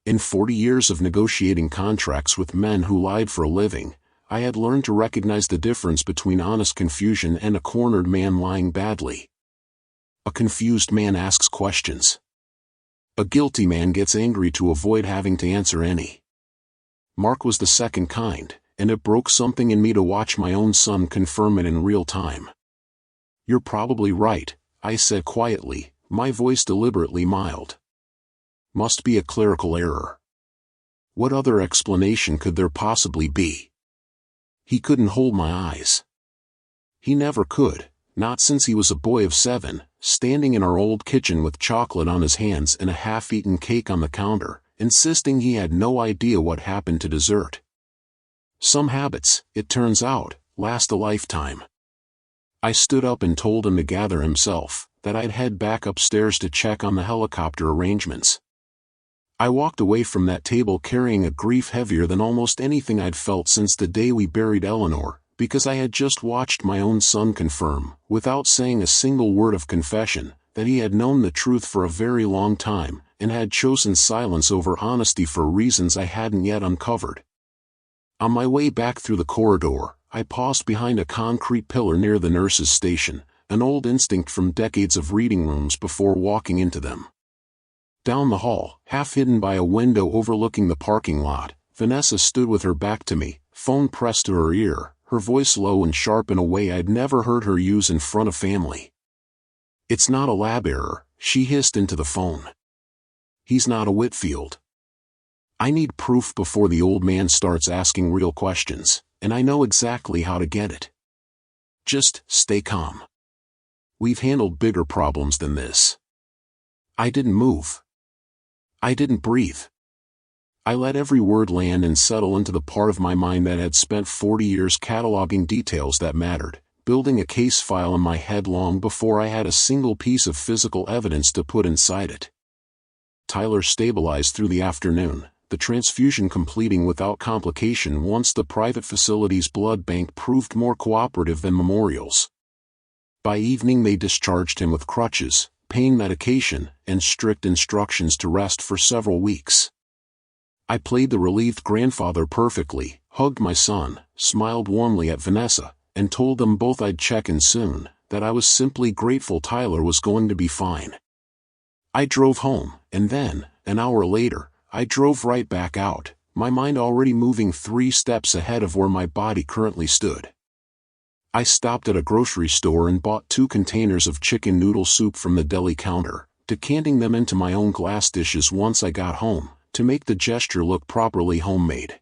In 40 years of negotiating contracts with men who lied for a living, I had learned to recognize the difference between honest confusion and a cornered man lying badly. A confused man asks questions. A guilty man gets angry to avoid having to answer any. Mark was the second kind, and it broke something in me to watch my own son confirm it in real time. "You're probably right," I said quietly, my voice deliberately mild. "Must be a clerical error. What other explanation could there possibly be?" He couldn't hold my eyes. He never could, Not since he was a boy of 7, standing in our old kitchen with chocolate on his hands and a half-eaten cake on the counter, insisting he had no idea what happened to dessert. Some habits, it turns out, last a lifetime. I stood up and told him to gather himself, that I'd head back upstairs to check on the helicopter arrangements. I walked away from that table carrying a grief heavier than almost anything I'd felt since the day we buried Eleanor, because I had just watched my own son confirm, without saying a single word of confession, that he had known the truth for a very long time, and had chosen silence over honesty for reasons I hadn't yet uncovered. On my way back through the corridor, I paused behind a concrete pillar near the nurse's station, an old instinct from decades of reading rooms before walking into them. Down the hall, half hidden by a window overlooking the parking lot, Vanessa stood with her back to me, phone pressed to her ear, her voice low and sharp in a way I'd never heard her use in front of family. "It's not a lab error," she hissed into the phone. "He's not a Whitfield. I need proof before the old man starts asking real questions, and I know exactly how to get it. Just stay calm. We've handled bigger problems than this." I didn't move. I didn't breathe. I let every word land and settle into the part of my mind that had spent 40 years cataloging details that mattered, building a case file in my head long before I had a single piece of physical evidence to put inside it. Tyler stabilized through the afternoon, the transfusion completing without complication once the private facility's blood bank proved more cooperative than Memorial's. By evening they discharged him with crutches, pain medication, and strict instructions to rest for several weeks. I played the relieved grandfather perfectly, hugged my son, smiled warmly at Vanessa, and told them both I'd check in soon, that I was simply grateful Tyler was going to be fine. I drove home, and then, an hour later, I drove right back out, my mind already moving 3 steps ahead of where my body currently stood. I stopped at a grocery store and bought 2 containers of chicken noodle soup from the deli counter, decanting them into my own glass dishes once I got home, to make the gesture look properly homemade.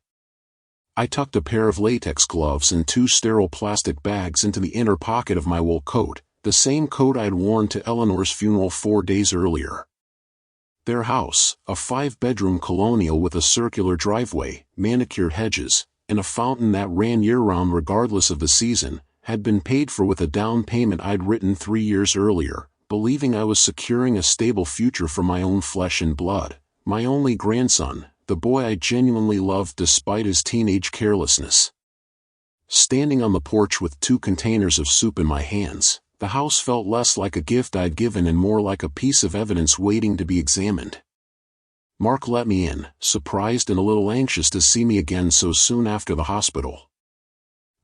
I tucked a pair of latex gloves and 2 sterile plastic bags into the inner pocket of my wool coat, the same coat I'd worn to Eleanor's funeral 4 days earlier. Their house, a 5-bedroom colonial with a circular driveway, manicured hedges, and a fountain that ran year-round regardless of the season, had been paid for with a down payment I'd written 3 years earlier, believing I was securing a stable future for my own flesh and blood, my only grandson, the boy I genuinely loved despite his teenage carelessness. Standing on the porch with 2 containers of soup in my hands, the house felt less like a gift I'd given and more like a piece of evidence waiting to be examined. Mark let me in, surprised and a little anxious to see me again so soon after the hospital.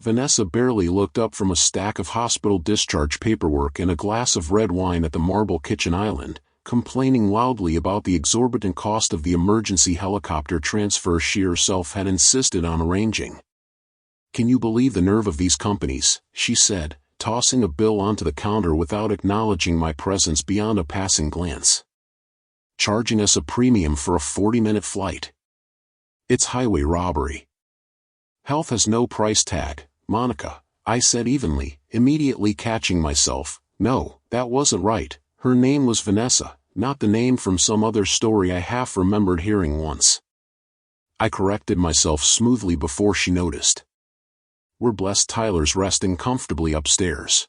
Vanessa barely looked up from a stack of hospital discharge paperwork and a glass of red wine at the marble kitchen island, complaining loudly about the exorbitant cost of the emergency helicopter transfer she herself had insisted on arranging. "Can you believe the nerve of these companies?" she said, tossing a bill onto the counter without acknowledging my presence beyond a passing glance. "Charging us a premium for a 40-minute flight. It's highway robbery." "Health has no price tag, Monica," I said evenly, immediately catching myself. No, that wasn't right. Her name was Vanessa, not the name from some other story I half remembered hearing once. I corrected myself smoothly before she noticed. "We're blessed Tyler's resting comfortably upstairs."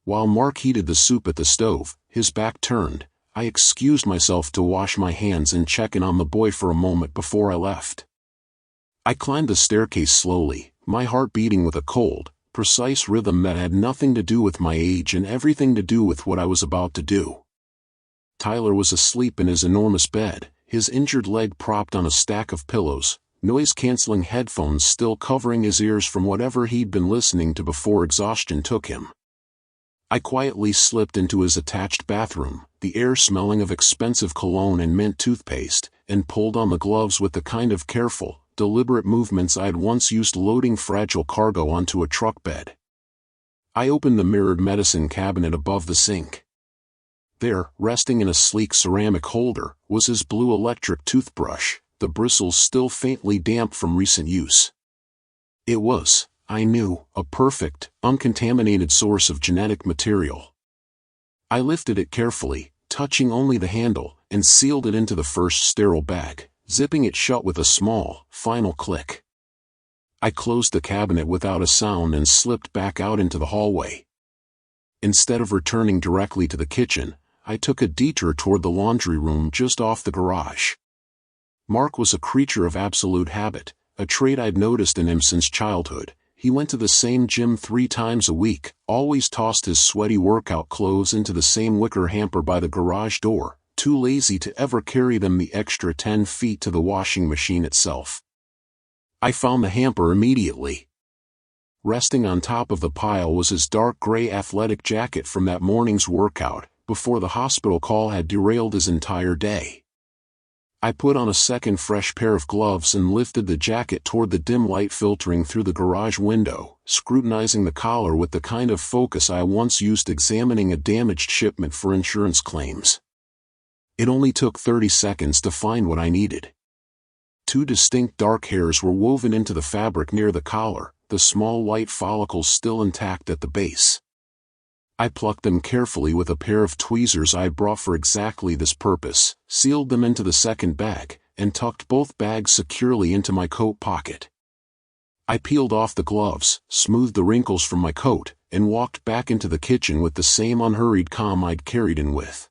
While Mark heated the soup at the stove, his back turned, I excused myself to wash my hands and check in on the boy for a moment before I left. I climbed the staircase slowly, my heart beating with a cold, precise rhythm that had nothing to do with my age and everything to do with what I was about to do. Tyler was asleep in his enormous bed, his injured leg propped on a stack of pillows, noise-canceling headphones still covering his ears from whatever he'd been listening to before exhaustion took him. I quietly slipped into his attached bathroom, the air smelling of expensive cologne and mint toothpaste, and pulled on the gloves with the kind of careful, deliberate movements I'd once used loading fragile cargo onto a truck bed. I opened the mirrored medicine cabinet above the sink. There, resting in a sleek ceramic holder, was his blue electric toothbrush, the bristles still faintly damp from recent use. It was, I knew, a perfect, uncontaminated source of genetic material. I lifted it carefully, touching only the handle, and sealed it into the first sterile bag, zipping it shut with a small, final click. I closed the cabinet without a sound and slipped back out into the hallway. Instead of returning directly to the kitchen, I took a detour toward the laundry room just off the garage. Mark was a creature of absolute habit, a trait I'd noticed in him since childhood. He went to the same gym 3 times a week, always tossed his sweaty workout clothes into the same wicker hamper by the garage door, too lazy to ever carry them the extra 10 feet to the washing machine itself. I found the hamper immediately. Resting on top of the pile was his dark gray athletic jacket from that morning's workout, before the hospital call had derailed his entire day. I put on a second fresh pair of gloves and lifted the jacket toward the dim light filtering through the garage window, scrutinizing the collar with the kind of focus I once used examining a damaged shipment for insurance claims. It only took 30 seconds to find what I needed. 2 distinct dark hairs were woven into the fabric near the collar, the small white follicles still intact at the base. I plucked them carefully with a pair of tweezers I brought for exactly this purpose, sealed them into the second bag, and tucked both bags securely into my coat pocket. I peeled off the gloves, smoothed the wrinkles from my coat, and walked back into the kitchen with the same unhurried calm I'd carried in with.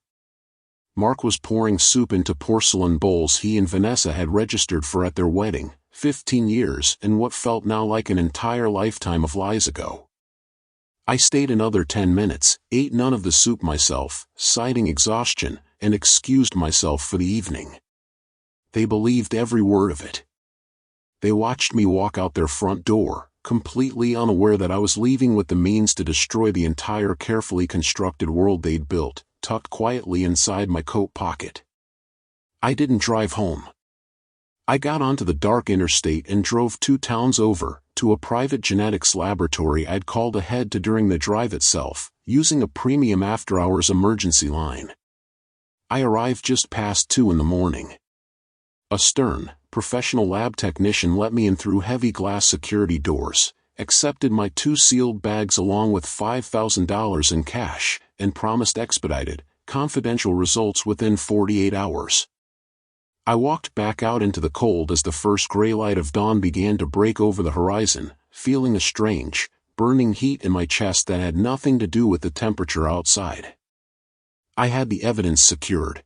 Mark was pouring soup into porcelain bowls he and Vanessa had registered for at their wedding, 15 years and what felt now like an entire lifetime of lies ago. I stayed another 10 minutes, ate none of the soup myself, citing exhaustion, and excused myself for the evening. They believed every word of it. They watched me walk out their front door, completely unaware that I was leaving with the means to destroy the entire carefully constructed world they'd built, tucked quietly inside my coat pocket. I didn't drive home. I got onto the dark interstate and drove 2 towns over, to a private genetics laboratory I'd called ahead to during the drive itself, using a premium after-hours emergency line. I arrived just past 2 in the morning. A stern, professional lab technician let me in through heavy glass security doors, accepted my 2 sealed bags along with $5,000 in cash, and promised expedited, confidential results within 48 hours. I walked back out into the cold as the first gray light of dawn began to break over the horizon, feeling a strange, burning heat in my chest that had nothing to do with the temperature outside. I had the evidence secured.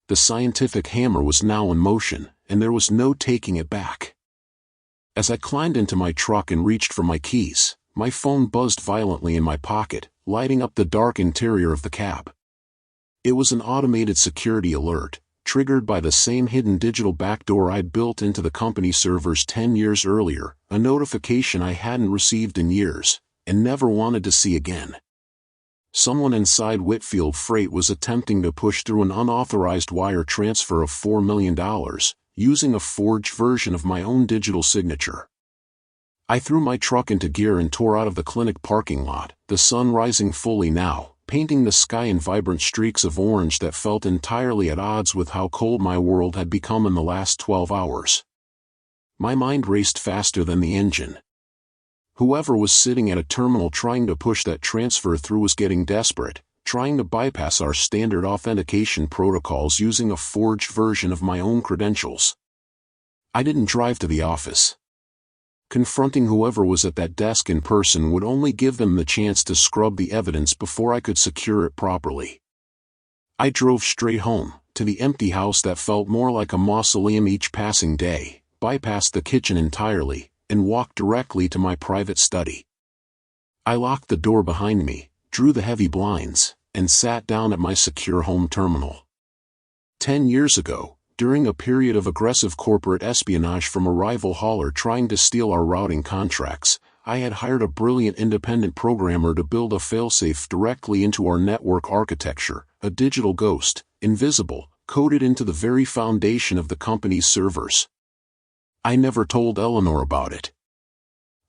The scientific hammer was now in motion, and there was no taking it back. As I climbed into my truck and reached for my keys, my phone buzzed violently in my pocket, lighting up the dark interior of the cab. It was an automated security alert, triggered by the same hidden digital backdoor I'd built into the company servers 10 years earlier, a notification I hadn't received in years, and never wanted to see again. Someone inside Whitfield Freight was attempting to push through an unauthorized wire transfer of $4 million, using a forged version of my own digital signature. I threw my truck into gear and tore out of the clinic parking lot, the sun rising fully now, painting the sky in vibrant streaks of orange that felt entirely at odds with how cold my world had become in the last 12 hours. My mind raced faster than the engine. Whoever was sitting at a terminal trying to push that transfer through was getting desperate, trying to bypass our standard authentication protocols using a forged version of my own credentials. I didn't drive to the office. Confronting whoever was at that desk in person would only give them the chance to scrub the evidence before I could secure it properly. I drove straight home, to the empty house that felt more like a mausoleum each passing day, bypassed the kitchen entirely, and walked directly to my private study. I locked the door behind me, drew the heavy blinds, and sat down at my secure home terminal. 10 years ago, during a period of aggressive corporate espionage from a rival hauler trying to steal our routing contracts, I had hired a brilliant independent programmer to build a failsafe directly into our network architecture, a digital ghost, invisible, coded into the very foundation of the company's servers. I never told Eleanor about it.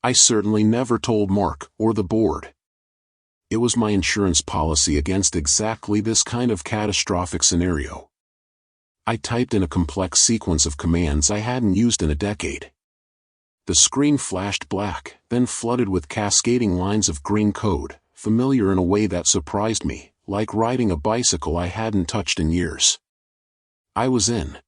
I certainly never told Mark or the board. It was my insurance policy against exactly this kind of catastrophic scenario. I typed in a complex sequence of commands I hadn't used in a decade. The screen flashed black, then flooded with cascading lines of green code, familiar in a way that surprised me, like riding a bicycle I hadn't touched in years. I was in.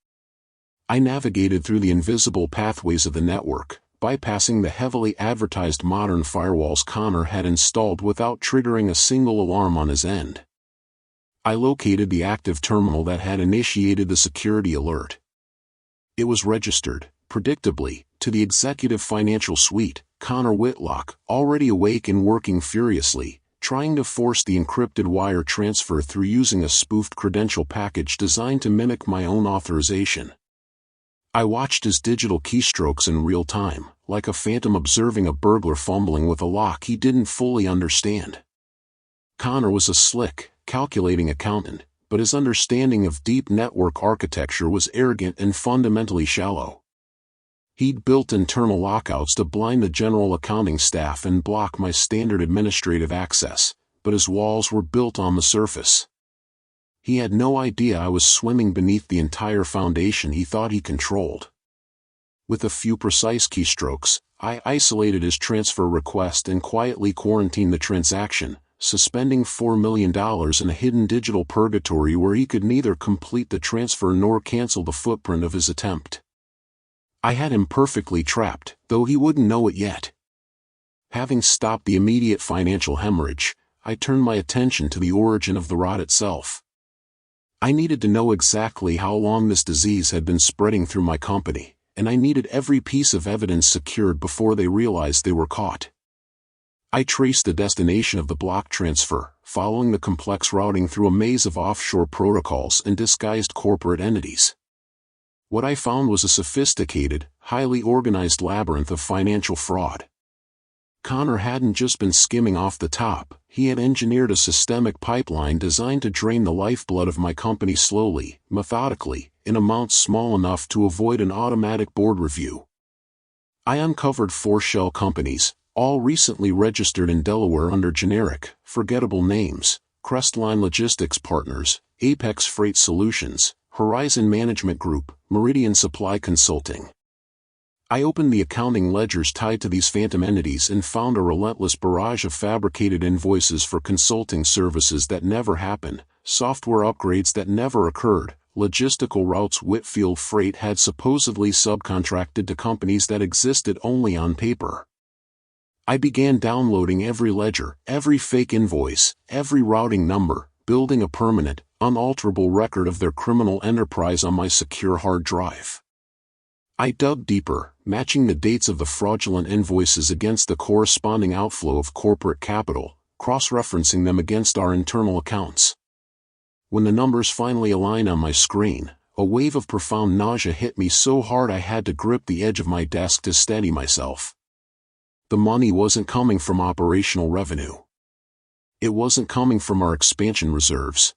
I navigated through the invisible pathways of the network, bypassing the heavily advertised modern firewalls Connor had installed without triggering a single alarm on his end. I located the active terminal that had initiated the security alert. It was registered, predictably, to the executive financial suite, Connor Whitlock, already awake and working furiously, trying to force the encrypted wire transfer through using a spoofed credential package designed to mimic my own authorization. I watched his digital keystrokes in real time, like a phantom observing a burglar fumbling with a lock he didn't fully understand. Connor was a slick, calculating accountant, but his understanding of deep network architecture was arrogant and fundamentally shallow. He'd built internal lockouts to blind the general accounting staff and block my standard administrative access, but his walls were built on the surface. He had no idea I was swimming beneath the entire foundation he thought he controlled. With a few precise keystrokes, I isolated his transfer request and quietly quarantined the transaction, suspending $4 million in a hidden digital purgatory where he could neither complete the transfer nor cancel the footprint of his attempt. I had him perfectly trapped, though he wouldn't know it yet. Having stopped the immediate financial hemorrhage, I turned my attention to the origin of the rot itself. I needed to know exactly how long this disease had been spreading through my company, and I needed every piece of evidence secured before they realized they were caught. I traced the destination of the block transfer, following the complex routing through a maze of offshore protocols and disguised corporate entities. What I found was a sophisticated, highly organized labyrinth of financial fraud. Connor hadn't just been skimming off the top, he had engineered a systemic pipeline designed to drain the lifeblood of my company slowly, methodically, in amounts small enough to avoid an automatic board review. I uncovered 4 shell companies, all recently registered in Delaware under generic, forgettable names: Crestline Logistics Partners, Apex Freight Solutions, Horizon Management Group, Meridian Supply Consulting. I opened the accounting ledgers tied to these phantom entities and found a relentless barrage of fabricated invoices for consulting services that never happened, software upgrades that never occurred, logistical routes Whitfield Freight had supposedly subcontracted to companies that existed only on paper. I began downloading every ledger, every fake invoice, every routing number, building a permanent, unalterable record of their criminal enterprise on my secure hard drive. I dug deeper, matching the dates of the fraudulent invoices against the corresponding outflow of corporate capital, cross-referencing them against our internal accounts. When the numbers finally aligned on my screen, a wave of profound nausea hit me so hard I had to grip the edge of my desk to steady myself. The money wasn't coming from operational revenue. It wasn't coming from our expansion reserves.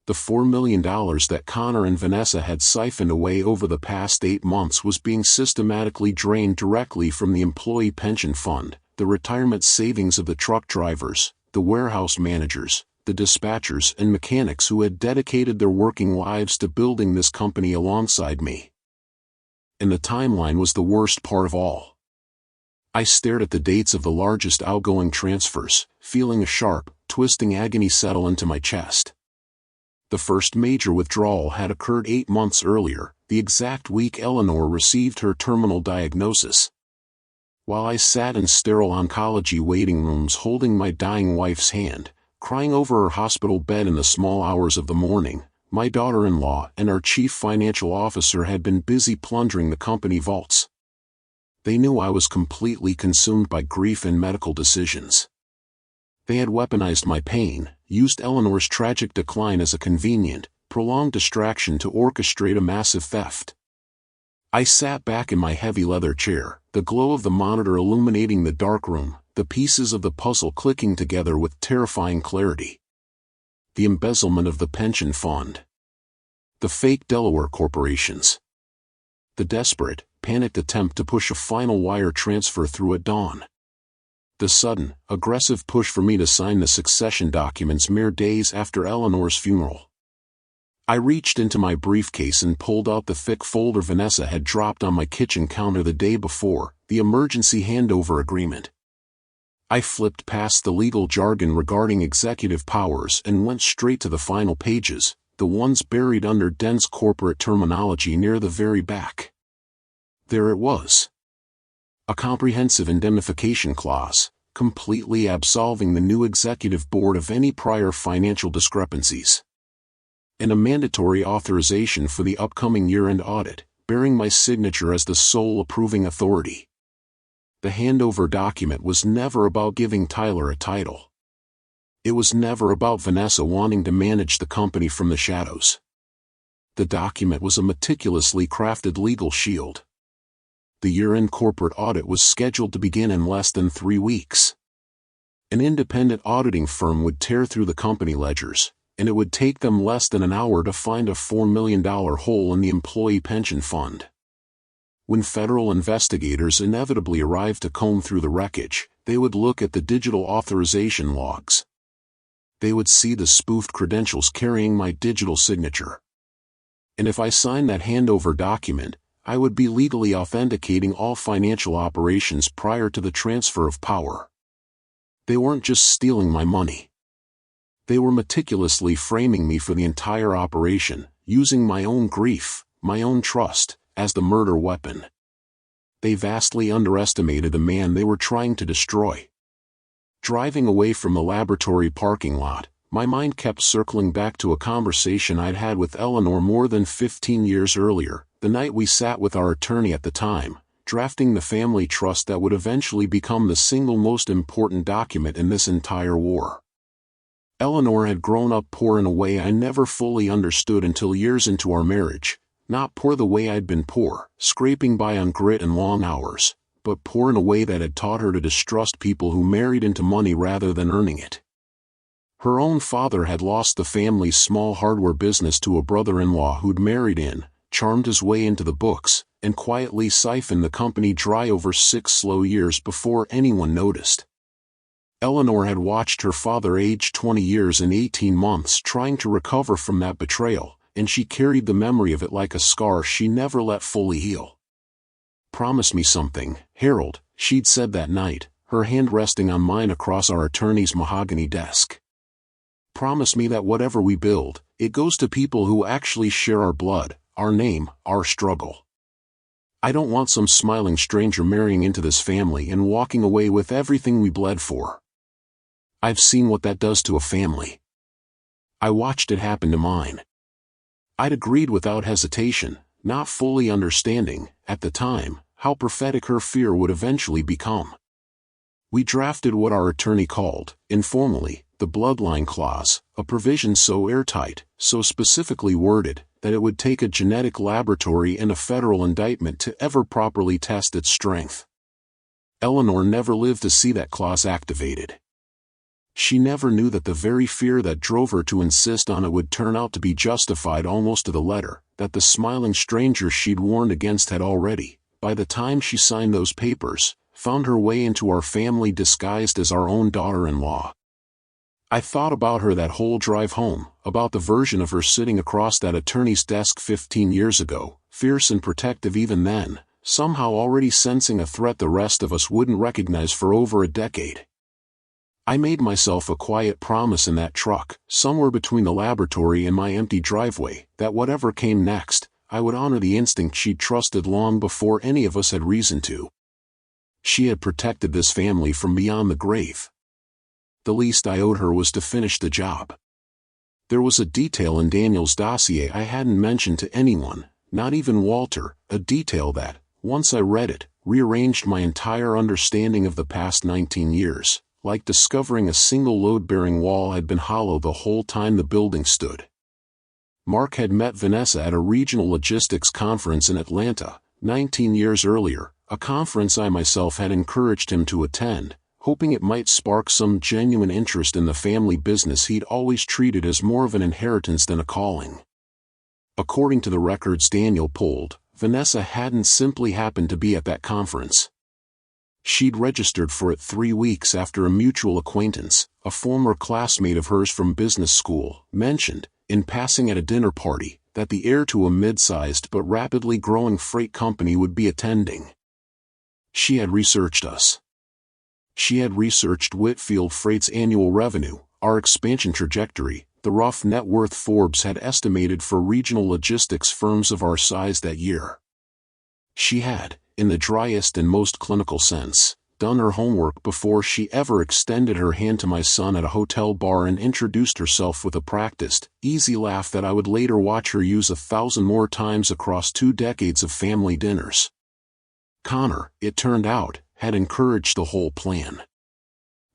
The $4 million that Connor and Vanessa had siphoned away over the past 8 months was being systematically drained directly from the employee pension fund, the retirement savings of the truck drivers, the warehouse managers, the dispatchers and mechanics who had dedicated their working lives to building this company alongside me. And the timeline was the worst part of all. I stared at the dates of the largest outgoing transfers, feeling a sharp, twisting agony settle into my chest. The first major withdrawal had occurred 8 months earlier, the exact week Eleanor received her terminal diagnosis. While I sat in sterile oncology waiting rooms holding my dying wife's hand, crying over her hospital bed in the small hours of the morning, my daughter-in-law and our chief financial officer had been busy plundering the company vaults. They knew I was completely consumed by grief and medical decisions. They had weaponized my pain, used Eleanor's tragic decline as a convenient, prolonged distraction to orchestrate a massive theft. I sat back in my heavy leather chair, the glow of the monitor illuminating the dark room, the pieces of the puzzle clicking together with terrifying clarity. The embezzlement of the pension fund. The fake Delaware corporations. The desperate, panicked attempt to push a final wire transfer through at dawn. The sudden, aggressive push for me to sign the succession documents mere days after Eleanor's funeral. I reached into my briefcase and pulled out the thick folder Vanessa had dropped on my kitchen counter the day before, the emergency handover agreement. I flipped past the legal jargon regarding executive powers and went straight to the final pages, the ones buried under dense corporate terminology near the very back. There it was. A comprehensive indemnification clause, completely absolving the new executive board of any prior financial discrepancies. And a mandatory authorization for the upcoming year-end audit, bearing my signature as the sole approving authority. The handover document was never about giving Tyler a title. It was never about Vanessa wanting to manage the company from the shadows. The document was a meticulously crafted legal shield. The year-end corporate audit was scheduled to begin in less than 3 weeks. An independent auditing firm would tear through the company ledgers, and it would take them less than an hour to find a $4 million hole in the employee pension fund. When federal investigators inevitably arrived to comb through the wreckage, they would look at the digital authorization logs. They would see the spoofed credentials carrying my digital signature. And if I signed that handover document, I would be legally authenticating all financial operations prior to the transfer of power. They weren't just stealing my money. They were meticulously framing me for the entire operation, using my own grief, my own trust, as the murder weapon. They vastly underestimated the man they were trying to destroy. Driving away from the laboratory parking lot, my mind kept circling back to a conversation I'd had with Eleanor more than 15 years earlier, the night we sat with our attorney at the time, drafting the family trust that would eventually become the single most important document in this entire war. Eleanor had grown up poor in a way I never fully understood until years into our marriage. Not poor the way I'd been poor, scraping by on grit and long hours, but poor in a way that had taught her to distrust people who married into money rather than earning it. Her own father had lost the family's small hardware business to a brother-in-law who'd married in, charmed his way into the books, and quietly siphoned the company dry over 6 slow years before anyone noticed. Eleanor had watched her father age 20 years in 18 months trying to recover from that betrayal, and she carried the memory of it like a scar she never let fully heal. "Promise me something, Harold," she'd said that night, her hand resting on mine across our attorney's mahogany desk. "Promise me that whatever we build, it goes to people who actually share our blood, our name, our struggle. I don't want some smiling stranger marrying into this family and walking away with everything we bled for. I've seen what that does to a family. I watched it happen to mine." I'd agreed without hesitation, not fully understanding, at the time, how prophetic her fear would eventually become. We drafted what our attorney called, informally, the bloodline clause, a provision so airtight, so specifically worded, that it would take a genetic laboratory and a federal indictment to ever properly test its strength. Eleanor never lived to see that clause activated. She never knew that the very fear that drove her to insist on it would turn out to be justified almost to the letter, that the smiling stranger she'd warned against had already, by the time she signed those papers, found her way into our family disguised as our own daughter-in-law. I thought about her that whole drive home, about the version of her sitting across that attorney's desk 15 years ago, fierce and protective even then, somehow already sensing a threat the rest of us wouldn't recognize for over a decade. I made myself a quiet promise in that truck, somewhere between the laboratory and my empty driveway, that whatever came next, I would honor the instinct she'd trusted long before any of us had reason to. She had protected this family from beyond the grave. The least I owed her was to finish the job. There was a detail in Daniel's dossier I hadn't mentioned to anyone, not even Walter, a detail that, once I read it, rearranged my entire understanding of the past 19 years. Like discovering a single load-bearing wall had been hollow the whole time the building stood. Mark had met Vanessa at a regional logistics conference in Atlanta, 19 years earlier, a conference I myself had encouraged him to attend, hoping it might spark some genuine interest in the family business he'd always treated as more of an inheritance than a calling. According to the records Daniel pulled, Vanessa hadn't simply happened to be at that conference. She'd registered for it 3 weeks after a mutual acquaintance, a former classmate of hers from business school, mentioned, in passing at a dinner party, that the heir to a mid-sized but rapidly growing freight company would be attending. She had researched us. She had researched Whitfield Freight's annual revenue, our expansion trajectory, the rough net worth Forbes had estimated for regional logistics firms of our size that year. She had, in the driest and most clinical sense, done her homework before she ever extended her hand to my son at a hotel bar and introduced herself with a practiced, easy laugh that I would later watch her use 1,000 more times across 2 decades of family dinners. Connor, it turned out, had encouraged the whole plan.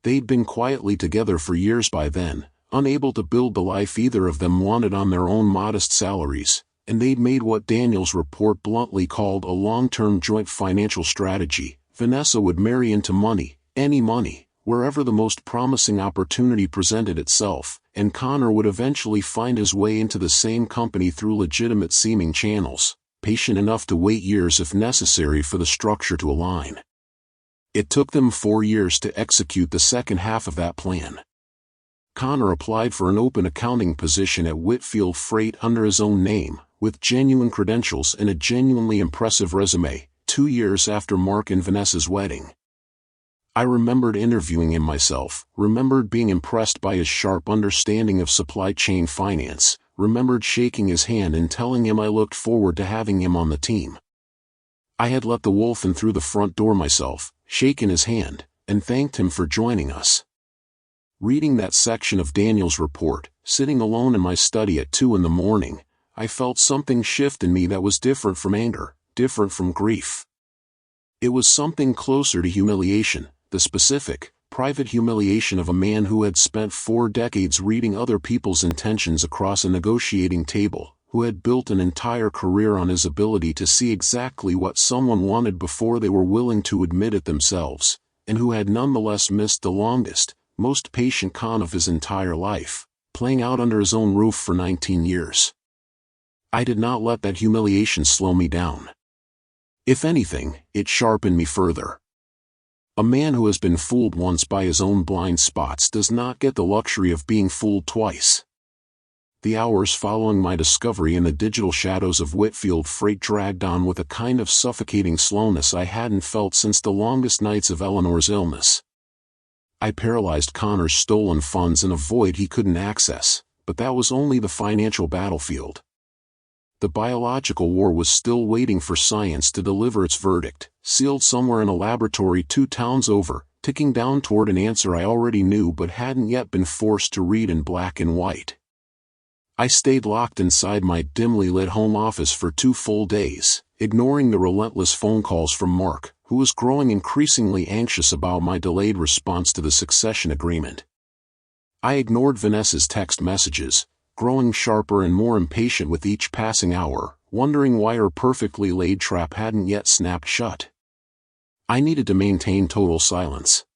They'd been quietly together for years by then, unable to build the life either of them wanted on their own modest salaries, and they'd made what Daniel's report bluntly called a long-term joint financial strategy. Vanessa would marry into money, any money, wherever the most promising opportunity presented itself, and Connor would eventually find his way into the same company through legitimate-seeming channels, patient enough to wait years if necessary for the structure to align. It took them 4 years to execute the second half of that plan. Connor applied for an open accounting position at Whitfield Freight under his own name, with genuine credentials and a genuinely impressive resume, 2 years after Mark and Vanessa's wedding. I remembered interviewing him myself, remembered being impressed by his sharp understanding of supply chain finance, remembered shaking his hand and telling him I looked forward to having him on the team. I had let the wolf in through the front door myself, shaken his hand, and thanked him for joining us. Reading that section of Daniel's report, sitting alone in my study at 2 a.m, I felt something shift in me that was different from anger, different from grief. It was something closer to humiliation, the specific, private humiliation of a man who had spent 4 decades reading other people's intentions across a negotiating table, who had built an entire career on his ability to see exactly what someone wanted before they were willing to admit it themselves, and who had nonetheless missed the longest, most patient con of his entire life, playing out under his own roof for 19 years. I did not let that humiliation slow me down. If anything, it sharpened me further. A man who has been fooled once by his own blind spots does not get the luxury of being fooled twice. The hours following my discovery in the digital shadows of Whitfield Freight dragged on with a kind of suffocating slowness I hadn't felt since the longest nights of Eleanor's illness. I paralyzed Connor's stolen funds in a void he couldn't access, but that was only the financial battlefield. The biological war was still waiting for science to deliver its verdict, sealed somewhere in a laboratory 2 towns over, ticking down toward an answer I already knew but hadn't yet been forced to read in black and white. I stayed locked inside my dimly lit home office for 2 full days, ignoring the relentless phone calls from Mark, who was growing increasingly anxious about my delayed response to the succession agreement. I ignored Vanessa's text messages, growing sharper and more impatient with each passing hour, wondering why her perfectly laid trap hadn't yet snapped shut. I needed to maintain total silence.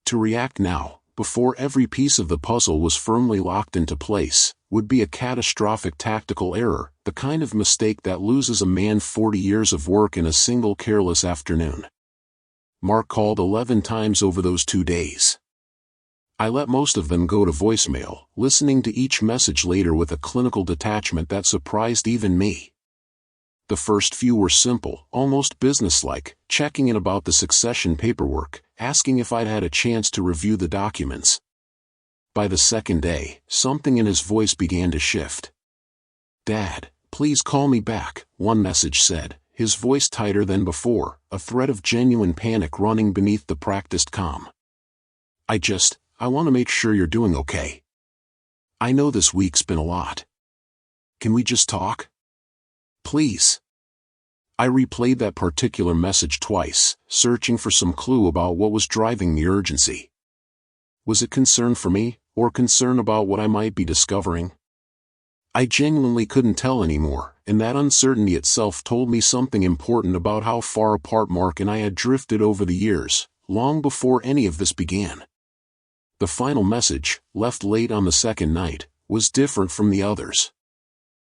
To react now, before every piece of the puzzle was firmly locked into place, would be a catastrophic tactical error, the kind of mistake that loses a man 40 years of work in a single careless afternoon. Mark called 11 times over those 2 days. I let most of them go to voicemail, listening to each message later with a clinical detachment that surprised even me. The first few were simple, almost businesslike, checking in about the succession paperwork, asking if I'd had a chance to review the documents. By the second day, something in his voice began to shift. "Dad, please call me back," one message said, his voice tighter than before, a thread of genuine panic running beneath the practiced calm. I want to make sure you're doing okay. I know this week's been a lot. Can we just talk? Please." I replayed that particular message twice, searching for some clue about what was driving the urgency. Was it concern for me, or concern about what I might be discovering? I genuinely couldn't tell anymore, and that uncertainty itself told me something important about how far apart Mark and I had drifted over the years, long before any of this began. The final message, left late on the second night, was different from the others.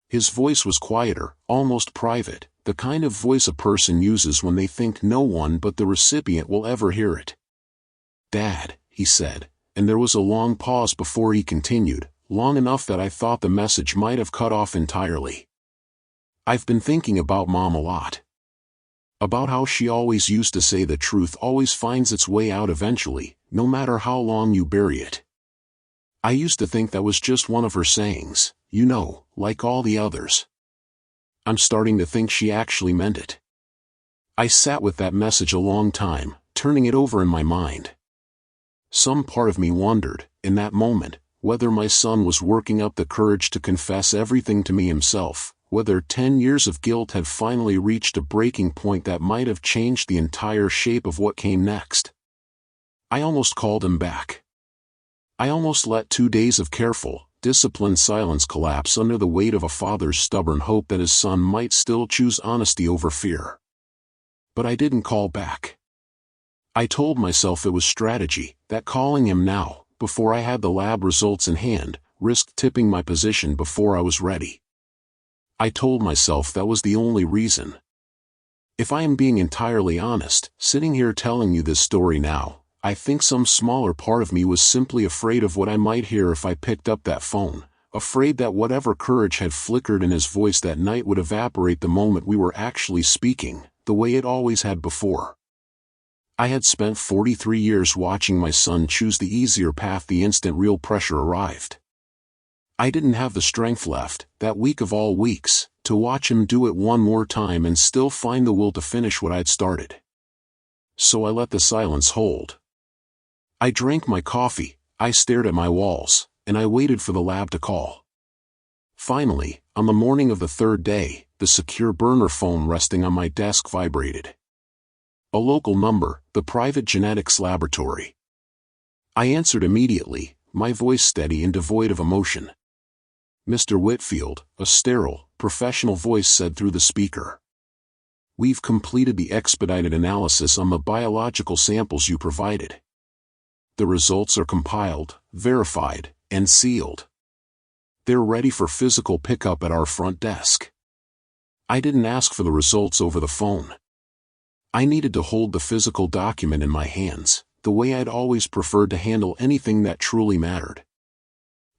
His voice was quieter, almost private, the kind of voice a person uses when they think no one but the recipient will ever hear it. "Dad," he said, and there was a long pause before he continued, long enough that I thought the message might have cut off entirely. I've been thinking about Mom a lot. About how she always used to say the truth always finds its way out eventually, no matter how long you bury it. I used to think that was just one of her sayings, you know, like all the others. I'm starting to think she actually meant it. I sat with that message a long time, turning it over in my mind. Some part of me wondered, in that moment, whether my son was working up the courage to confess everything to me himself, whether 10 years of guilt had finally reached a breaking point that might have changed the entire shape of what came next. I almost called him back. I almost let 2 days of careful, disciplined silence collapse under the weight of a father's stubborn hope that his son might still choose honesty over fear. But I didn't call back. I told myself it was strategy, that calling him now, before I had the lab results in hand, risked tipping my position before I was ready. I told myself that was the only reason. If I am being entirely honest, sitting here telling you this story now, I think some smaller part of me was simply afraid of what I might hear if I picked up that phone, afraid that whatever courage had flickered in his voice that night would evaporate the moment we were actually speaking, the way it always had before. I had spent 43 years watching my son choose the easier path the instant real pressure arrived. I didn't have the strength left, that week of all weeks, to watch him do it one more time and still find the will to finish what I'd started. So I let the silence hold. I drank my coffee, I stared at my walls, and I waited for the lab to call. Finally, on the morning of the third day, the secure burner phone resting on my desk vibrated. A local number, the private genetics laboratory. I answered immediately, my voice steady and devoid of emotion. Mr. Whitfield, a sterile, professional voice said through the speaker. We've completed the expedited analysis on the biological samples you provided. The results are compiled, verified, and sealed. They're ready for physical pickup at our front desk. I didn't ask for the results over the phone. I needed to hold the physical document in my hands, the way I'd always preferred to handle anything that truly mattered.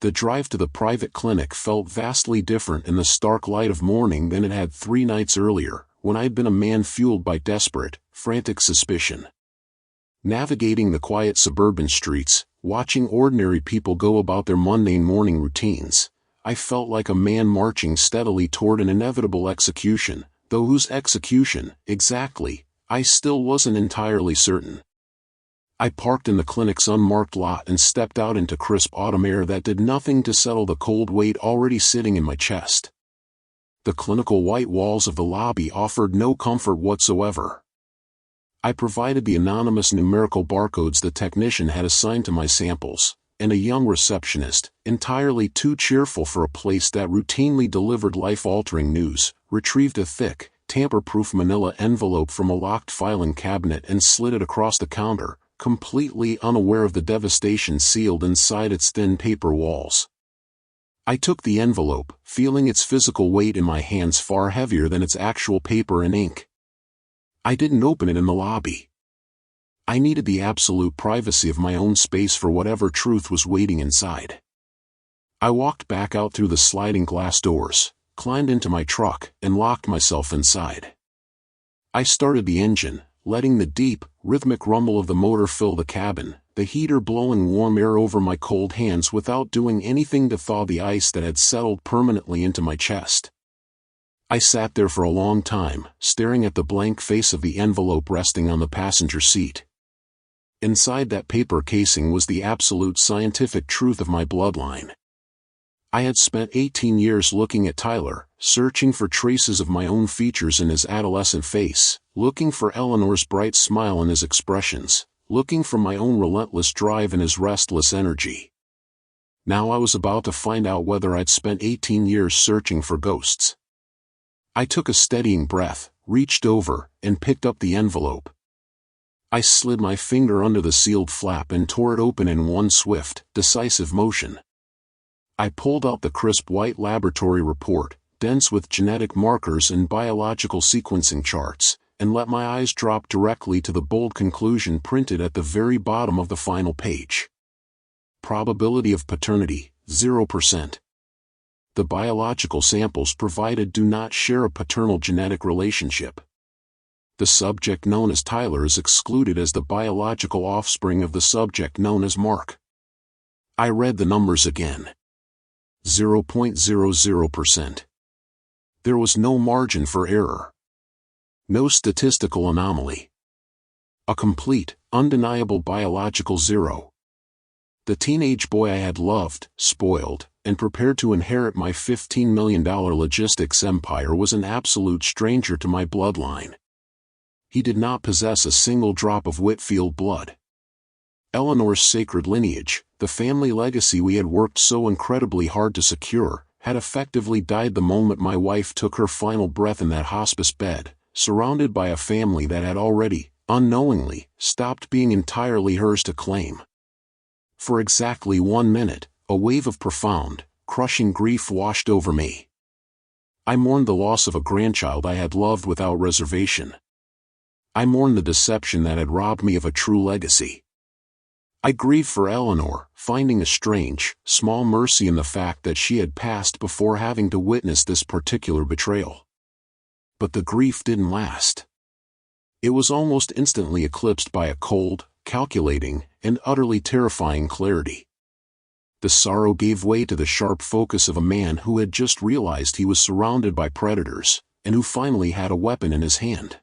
The drive to the private clinic felt vastly different in the stark light of morning than it had 3 nights earlier, when I'd been a man fueled by desperate, frantic suspicion. Navigating the quiet suburban streets, watching ordinary people go about their mundane morning routines, I felt like a man marching steadily toward an inevitable execution, though whose execution, exactly, I still wasn't entirely certain. I parked in the clinic's unmarked lot and stepped out into crisp autumn air that did nothing to settle the cold weight already sitting in my chest. The clinical white walls of the lobby offered no comfort whatsoever. I provided the anonymous numerical barcodes the technician had assigned to my samples, and a young receptionist, entirely too cheerful for a place that routinely delivered life-altering news, retrieved a thick, tamper-proof manila envelope from a locked filing cabinet and slid it across the counter, completely unaware of the devastation sealed inside its thin paper walls. I took the envelope, feeling its physical weight in my hands far heavier than its actual paper and ink. I didn't open it in the lobby. I needed the absolute privacy of my own space for whatever truth was waiting inside. I walked back out through the sliding glass doors, climbed into my truck, and locked myself inside. I started the engine, letting the deep, rhythmic rumble of the motor fill the cabin, the heater blowing warm air over my cold hands without doing anything to thaw the ice that had settled permanently into my chest. I sat there for a long time, staring at the blank face of the envelope resting on the passenger seat. Inside that paper casing was the absolute scientific truth of my bloodline. I had spent 18 years looking at Tyler, searching for traces of my own features in his adolescent face, looking for Eleanor's bright smile in his expressions, looking for my own relentless drive in his restless energy. Now I was about to find out whether I'd spent 18 years searching for ghosts. I took a steadying breath, reached over, and picked up the envelope. I slid my finger under the sealed flap and tore it open in one swift, decisive motion. I pulled out the crisp white laboratory report, dense with genetic markers and biological sequencing charts, and let my eyes drop directly to the bold conclusion printed at the very bottom of the final page. Probability of paternity, 0%. The biological samples provided do not share a paternal genetic relationship. The subject known as Tyler is excluded as the biological offspring of the subject known as Mark. I read the numbers again. 0.00%. There was no margin for error. No statistical anomaly. A complete, undeniable biological zero. The teenage boy I had loved, spoiled, and prepared to inherit my $15 million logistics empire was an absolute stranger to my bloodline. He did not possess a single drop of Whitfield blood. Eleanor's sacred lineage, the family legacy we had worked so incredibly hard to secure, had effectively died the moment my wife took her final breath in that hospice bed, surrounded by a family that had already, unknowingly, stopped being entirely hers to claim. For exactly 1 minute, a wave of profound, crushing grief washed over me. I mourned the loss of a grandchild I had loved without reservation. I mourned the deception that had robbed me of a true legacy. I grieved for Eleanor, finding a strange, small mercy in the fact that she had passed before having to witness this particular betrayal. But the grief didn't last. It was almost instantly eclipsed by a cold, calculating, and utterly terrifying clarity. The sorrow gave way to the sharp focus of a man who had just realized he was surrounded by predators, and who finally had a weapon in his hand.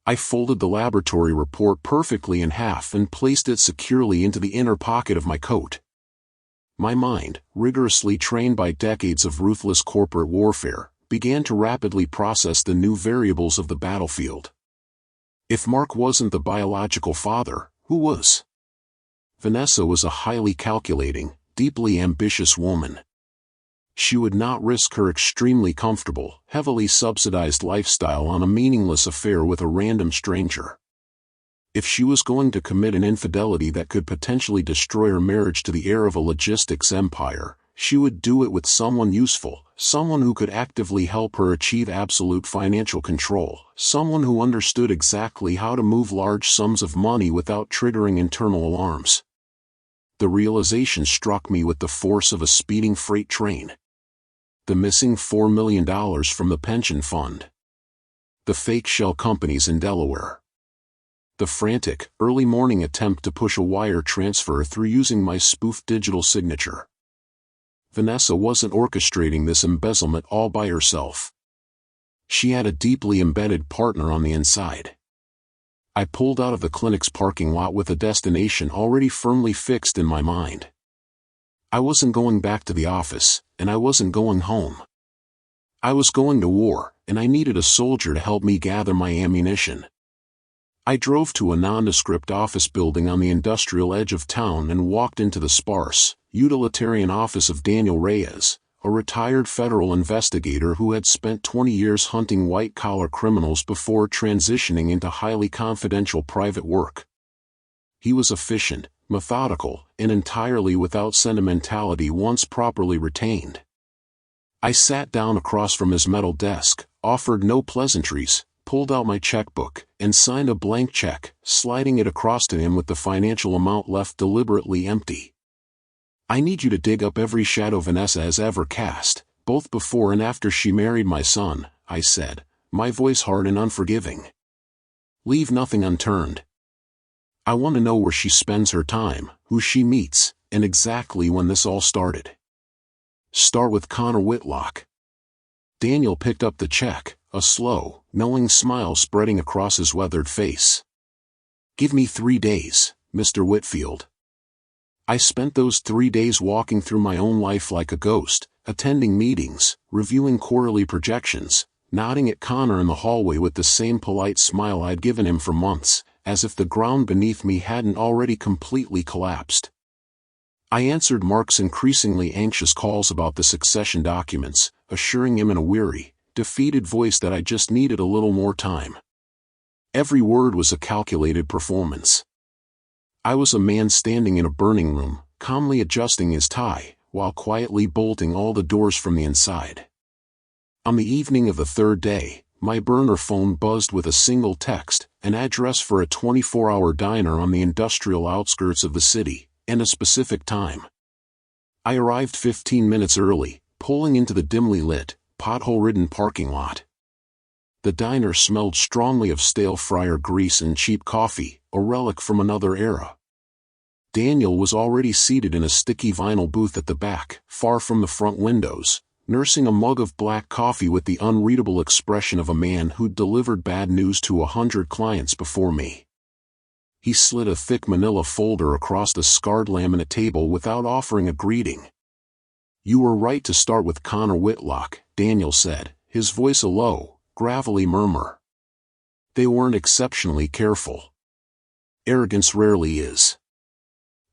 I folded the laboratory report perfectly in half and placed it securely into the inner pocket of my coat. My mind, rigorously trained by decades of ruthless corporate warfare, began to rapidly process the new variables of the battlefield. If Mark wasn't the biological father, who was? Vanessa was a highly calculating, deeply ambitious woman. She would not risk her extremely comfortable, heavily subsidized lifestyle on a meaningless affair with a random stranger. If she was going to commit an infidelity that could potentially destroy her marriage to the heir of a logistics empire, she would do it with someone useful, someone who could actively help her achieve absolute financial control, someone who understood exactly how to move large sums of money without triggering internal alarms. The realization struck me with the force of a speeding freight train. The missing $4 million from the pension fund. The fake shell companies in Delaware. The frantic, early morning attempt to push a wire transfer through using my spoofed digital signature. Vanessa wasn't orchestrating this embezzlement all by herself. She had a deeply embedded partner on the inside. I pulled out of the clinic's parking lot with a destination already firmly fixed in my mind. I wasn't going back to the office, and I wasn't going home. I was going to war, and I needed a soldier to help me gather my ammunition. I drove to a nondescript office building on the industrial edge of town and walked into the sparse, utilitarian office of Daniel Reyes, a retired federal investigator who had spent 20 years hunting white-collar criminals before transitioning into highly confidential private work. He was efficient, methodical, and entirely without sentimentality once properly retained. I sat down across from his metal desk, offered no pleasantries, pulled out my checkbook, and signed a blank check, sliding it across to him with the financial amount left deliberately empty. I need you to dig up every shadow Vanessa has ever cast, both before and after she married my son, I said, my voice hard and unforgiving. Leave nothing unturned. I want to know where she spends her time, who she meets, and exactly when this all started. Start with Connor Whitlock. Daniel picked up the check, a slow, knowing smile spreading across his weathered face. Give me 3 days, Mr. Whitfield. I spent those 3 days walking through my own life like a ghost, attending meetings, reviewing quarterly projections, nodding at Connor in the hallway with the same polite smile I'd given him for months, as if the ground beneath me hadn't already completely collapsed. I answered Mark's increasingly anxious calls about the succession documents, assuring him in a weary, defeated voice that I just needed a little more time. Every word was a calculated performance. I was a man standing in a burning room, calmly adjusting his tie, while quietly bolting all the doors from the inside. On the evening of the third day, my burner phone buzzed with a single text, an address for a 24-hour diner on the industrial outskirts of the city, and a specific time. I arrived 15 minutes early, pulling into the dimly lit, pothole-ridden parking lot. The diner smelled strongly of stale fryer grease and cheap coffee, a relic from another era. Daniel was already seated in a sticky vinyl booth at the back, far from the front windows, nursing a mug of black coffee with the unreadable expression of a man who'd delivered bad news to 100 clients before me. He slid a thick manila folder across the scarred laminate table without offering a greeting. "You were right to start with Connor Whitlock," Daniel said, his voice a low, gravelly murmur. "They weren't exceptionally careful. Arrogance rarely is."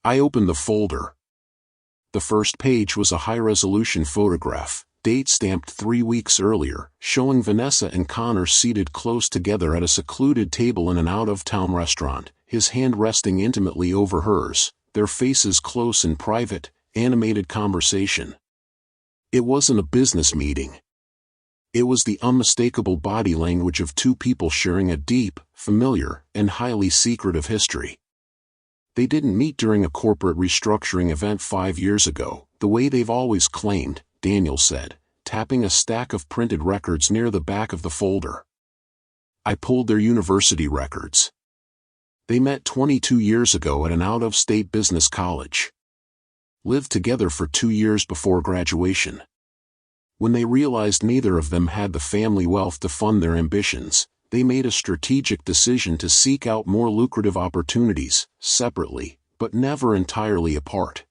I opened the folder. The first page was a high-resolution photograph, date-stamped 3 weeks earlier, showing Vanessa and Connor seated close together at a secluded table in an out-of-town restaurant, his hand resting intimately over hers, their faces close in private, animated conversation. It wasn't a business meeting. It was the unmistakable body language of two people sharing a deep, familiar, and highly secretive history. They didn't meet during a corporate restructuring event 5 years ago, the way they've always claimed, Daniel said, tapping a stack of printed records near the back of the folder. I pulled their university records. They met 22 years ago at an out-of-state business college. Lived together for 2 years before graduation. When they realized neither of them had the family wealth to fund their ambitions, they made a strategic decision to seek out more lucrative opportunities, separately, but never entirely apart.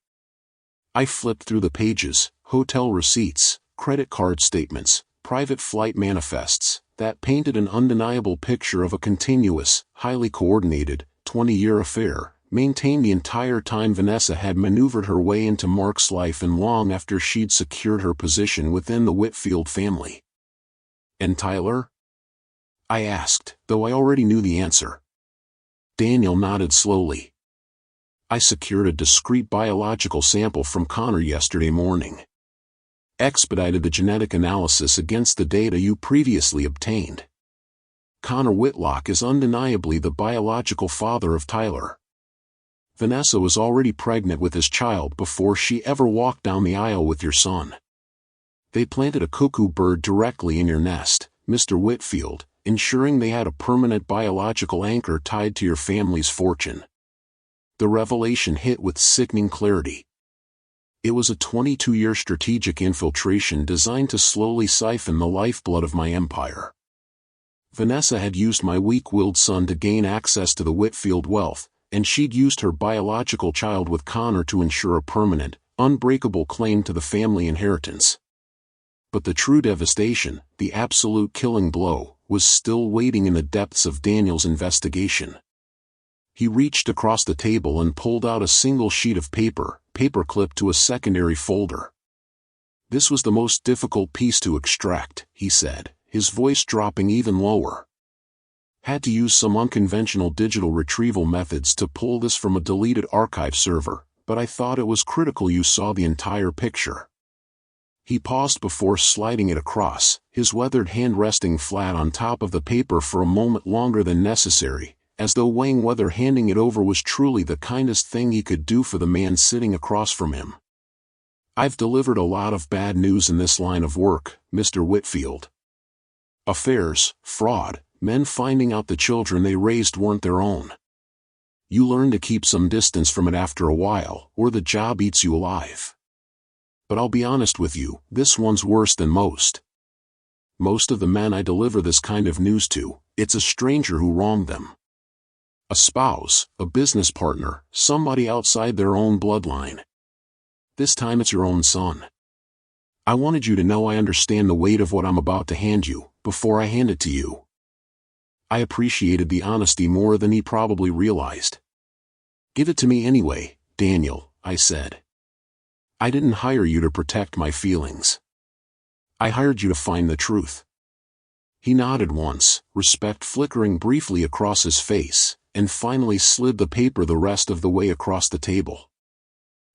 I flipped through the pages, hotel receipts, credit card statements, private flight manifests, that painted an undeniable picture of a continuous, highly coordinated, 20-year affair, maintained the entire time Vanessa had maneuvered her way into Mark's life and long after she'd secured her position within the Whitfield family. "And Tyler?" I asked, though I already knew the answer. Daniel nodded slowly. "I secured a discrete biological sample from Connor yesterday morning. Expedited the genetic analysis against the data you previously obtained. Connor Whitlock is undeniably the biological father of Tyler. Vanessa was already pregnant with his child before she ever walked down the aisle with your son. They planted a cuckoo bird directly in your nest, Mr. Whitfield, ensuring they had a permanent biological anchor tied to your family's fortune." The revelation hit with sickening clarity. It was a 22-year strategic infiltration designed to slowly siphon the lifeblood of my empire. Vanessa had used my weak-willed son to gain access to the Whitfield wealth, and she'd used her biological child with Connor to ensure a permanent, unbreakable claim to the family inheritance. But the true devastation, the absolute killing blow, was still waiting in the depths of Daniel's investigation. He reached across the table and pulled out a single sheet of paper, paperclipped to a secondary folder. "This was the most difficult piece to extract," he said, his voice dropping even lower. "Had to use some unconventional digital retrieval methods to pull this from a deleted archive server, but I thought it was critical you saw the entire picture." He paused before sliding it across, his weathered hand resting flat on top of the paper for a moment longer than necessary, as though weighing whether handing it over was truly the kindest thing he could do for the man sitting across from him. "I've delivered a lot of bad news in this line of work, Mr. Whitfield. Affairs, fraud, men finding out the children they raised weren't their own. You learn to keep some distance from it after a while, or the job eats you alive. But I'll be honest with you, this one's worse than most. Most of the men I deliver this kind of news to, it's a stranger who wronged them. A spouse, a business partner, somebody outside their own bloodline. This time it's your own son. I wanted you to know I understand the weight of what I'm about to hand you, before I hand it to you." I appreciated the honesty more than he probably realized. "Give it to me anyway, Daniel," I said. "I didn't hire you to protect my feelings. I hired you to find the truth." He nodded once, respect flickering briefly across his face, and finally slid the paper the rest of the way across the table.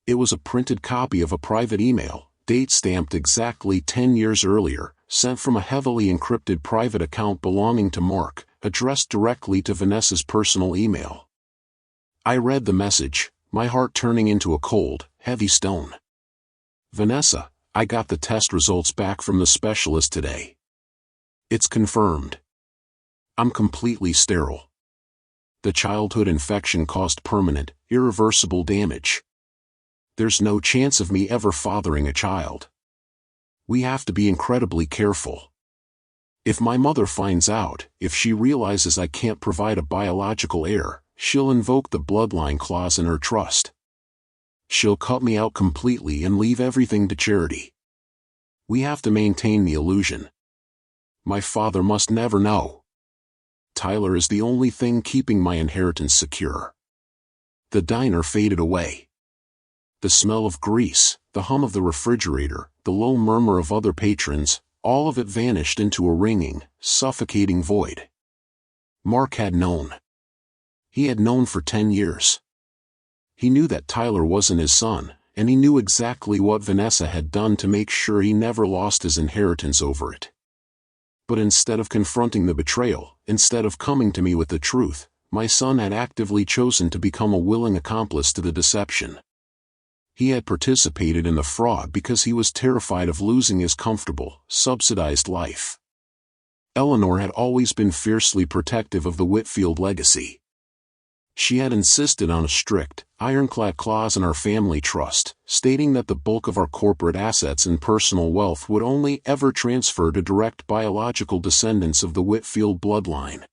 It was a printed copy of a private email, date-stamped exactly 10 years earlier, sent from a heavily encrypted private account belonging to Mark, addressed directly to Vanessa's personal email. I read the message, my heart turning into a cold, heavy stone. Vanessa, I got the test results back from the specialist today. It's confirmed. I'm completely sterile. The childhood infection caused permanent, irreversible damage. There's no chance of me ever fathering a child. We have to be incredibly careful. If my mother finds out, if she realizes I can't provide a biological heir, she'll invoke the bloodline clause in her trust. She'll cut me out completely and leave everything to charity. We have to maintain the illusion. My father must never know. Tyler is the only thing keeping my inheritance secure. The diner faded away. The smell of grease, the hum of the refrigerator, the low murmur of other patrons, all of it vanished into a ringing, suffocating void. Mark had known. He had known for 10 years. He knew that Tyler wasn't his son, and he knew exactly what Vanessa had done to make sure he never lost his inheritance over it. But instead of confronting the betrayal, instead of coming to me with the truth, my son had actively chosen to become a willing accomplice to the deception. He had participated in the fraud because he was terrified of losing his comfortable, subsidized life. Eleanor had always been fiercely protective of the Whitfield legacy. She had insisted on a strict, ironclad clause in our family trust, stating that the bulk of our corporate assets and personal wealth would only ever transfer to direct biological descendants of the Whitfield bloodline.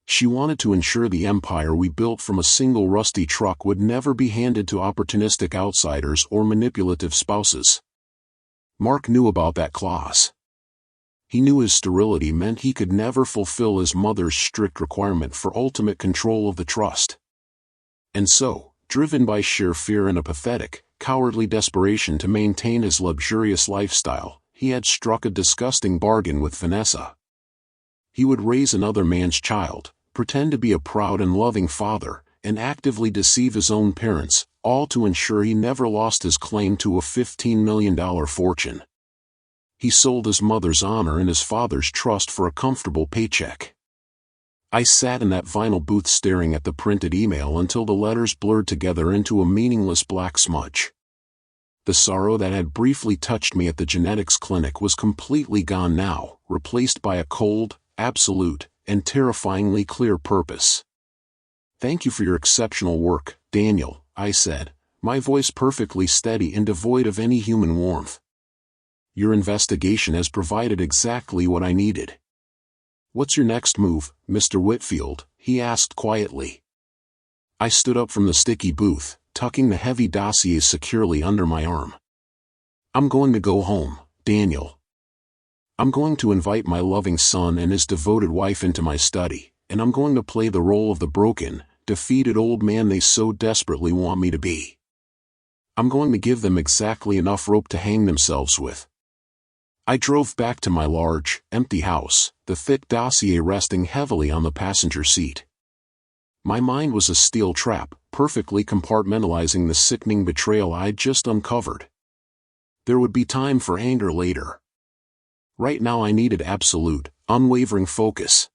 She wanted to ensure the empire we built from a single rusty truck would never be handed to opportunistic outsiders or manipulative spouses. Mark knew about that clause. He knew his sterility meant he could never fulfill his mother's strict requirement for ultimate control of the trust. And so, driven by sheer fear and a pathetic, cowardly desperation to maintain his luxurious lifestyle, he had struck a disgusting bargain with Vanessa. He would raise another man's child, pretend to be a proud and loving father, and actively deceive his own parents, all to ensure he never lost his claim to a $15 million fortune. He sold his mother's honor and his father's trust for a comfortable paycheck. I sat in that vinyl booth staring at the printed email until the letters blurred together into a meaningless black smudge. The sorrow that had briefly touched me at the genetics clinic was completely gone now, replaced by a cold, absolute, and terrifyingly clear purpose. "Thank you for your exceptional work, Daniel," I said, my voice perfectly steady and devoid of any human warmth. "Your investigation has provided exactly what I needed." "What's your next move, Mr. Whitfield?" he asked quietly. I stood up from the sticky booth, tucking the heavy dossier securely under my arm. "I'm going to go home, Daniel. I'm going to invite my loving son and his devoted wife into my study, and I'm going to play the role of the broken, defeated old man they so desperately want me to be. I'm going to give them exactly enough rope to hang themselves with." I drove back to my large, empty house, the thick dossier resting heavily on the passenger seat. My mind was a steel trap, perfectly compartmentalizing the sickening betrayal I'd just uncovered. There would be time for anger later. Right now I needed absolute, unwavering focus.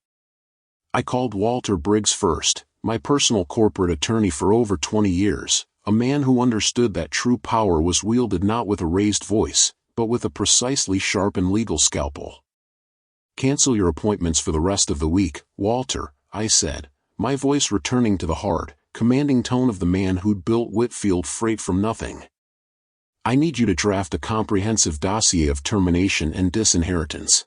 I called Walter Briggs first, my personal corporate attorney for over 20 years, a man who understood that true power was wielded not with a raised voice, but with a precisely sharpened legal scalpel. "Cancel your appointments for the rest of the week, Walter," I said, my voice returning to the hard, commanding tone of the man who'd built Whitfield Freight from nothing. "I need you to draft a comprehensive dossier of termination and disinheritance.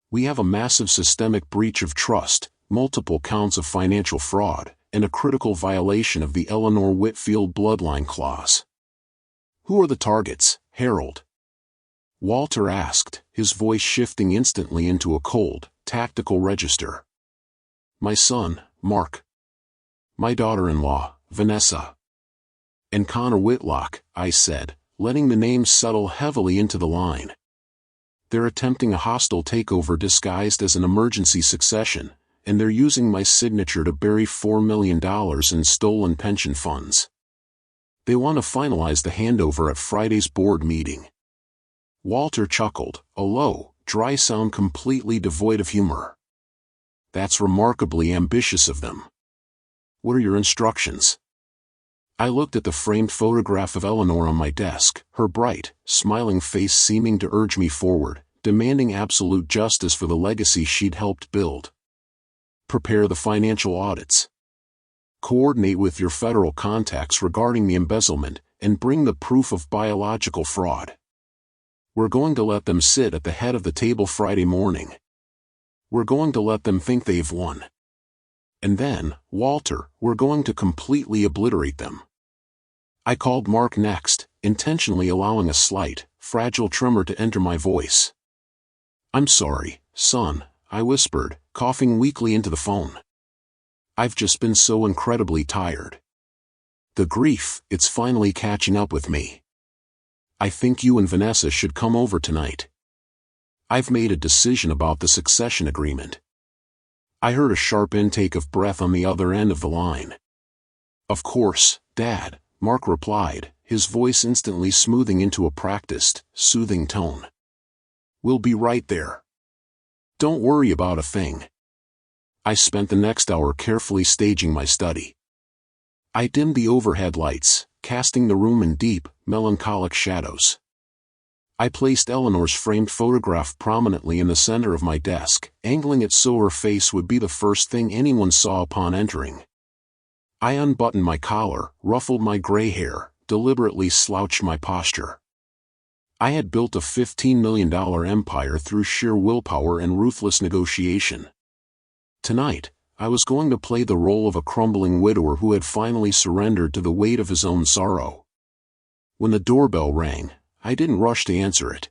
We have a massive systemic breach of trust, multiple counts of financial fraud, and a critical violation of the Eleanor Whitfield bloodline clause." "Who are the targets, Harold?" Walter asked, his voice shifting instantly into a cold, tactical register. "My son, Mark. My daughter-in-law, Vanessa. And Connor Whitlock," I said, letting the names settle heavily into the line. "They're attempting a hostile takeover disguised as an emergency succession, and they're using my signature to bury $4 million in stolen pension funds. They want to finalize the handover at Friday's board meeting." Walter chuckled, a low, dry sound completely devoid of humor. "That's remarkably ambitious of them. What are your instructions?" I looked at the framed photograph of Eleanor on my desk, her bright, smiling face seeming to urge me forward, demanding absolute justice for the legacy she'd helped build. Prepare the financial audits. Coordinate with your federal contacts regarding the embezzlement, and bring the proof of biological fraud. We're going to let them sit at the head of the table Friday morning. We're going to let them think they've won. And then, Walter, we're going to completely obliterate them. I called Mark next, intentionally allowing a slight, fragile tremor to enter my voice. I'm sorry, son, I whispered, coughing weakly into the phone. I've just been so incredibly tired. The grief, it's finally catching up with me. I think you and Vanessa should come over tonight. I've made a decision about the succession agreement. I heard a sharp intake of breath on the other end of the line. Of course, Dad, Mark replied, his voice instantly smoothing into a practiced, soothing tone. We'll be right there. Don't worry about a thing. I spent the next hour carefully staging my study. I dimmed the overhead lights, casting the room in deep, melancholic shadows. I placed Eleanor's framed photograph prominently in the center of my desk, angling it so her face would be the first thing anyone saw upon entering. I unbuttoned my collar, ruffled my gray hair, deliberately slouched my posture. I had built a $15 million empire through sheer willpower and ruthless negotiation. Tonight, I was going to play the role of a crumbling widower who had finally surrendered to the weight of his own sorrow. When the doorbell rang, I didn't rush to answer it.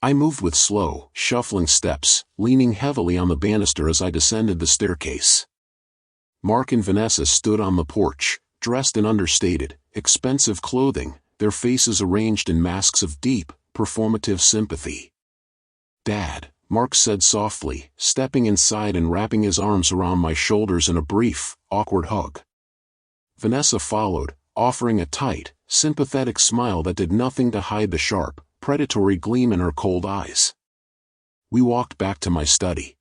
I moved with slow, shuffling steps, leaning heavily on the banister as I descended the staircase. Mark and Vanessa stood on the porch, dressed in understated, expensive clothing, their faces arranged in masks of deep, performative sympathy. Dad, Mark said softly, stepping inside and wrapping his arms around my shoulders in a brief, awkward hug. Vanessa followed, offering a tight, sympathetic smile that did nothing to hide the sharp, predatory gleam in her cold eyes. We walked back to my study.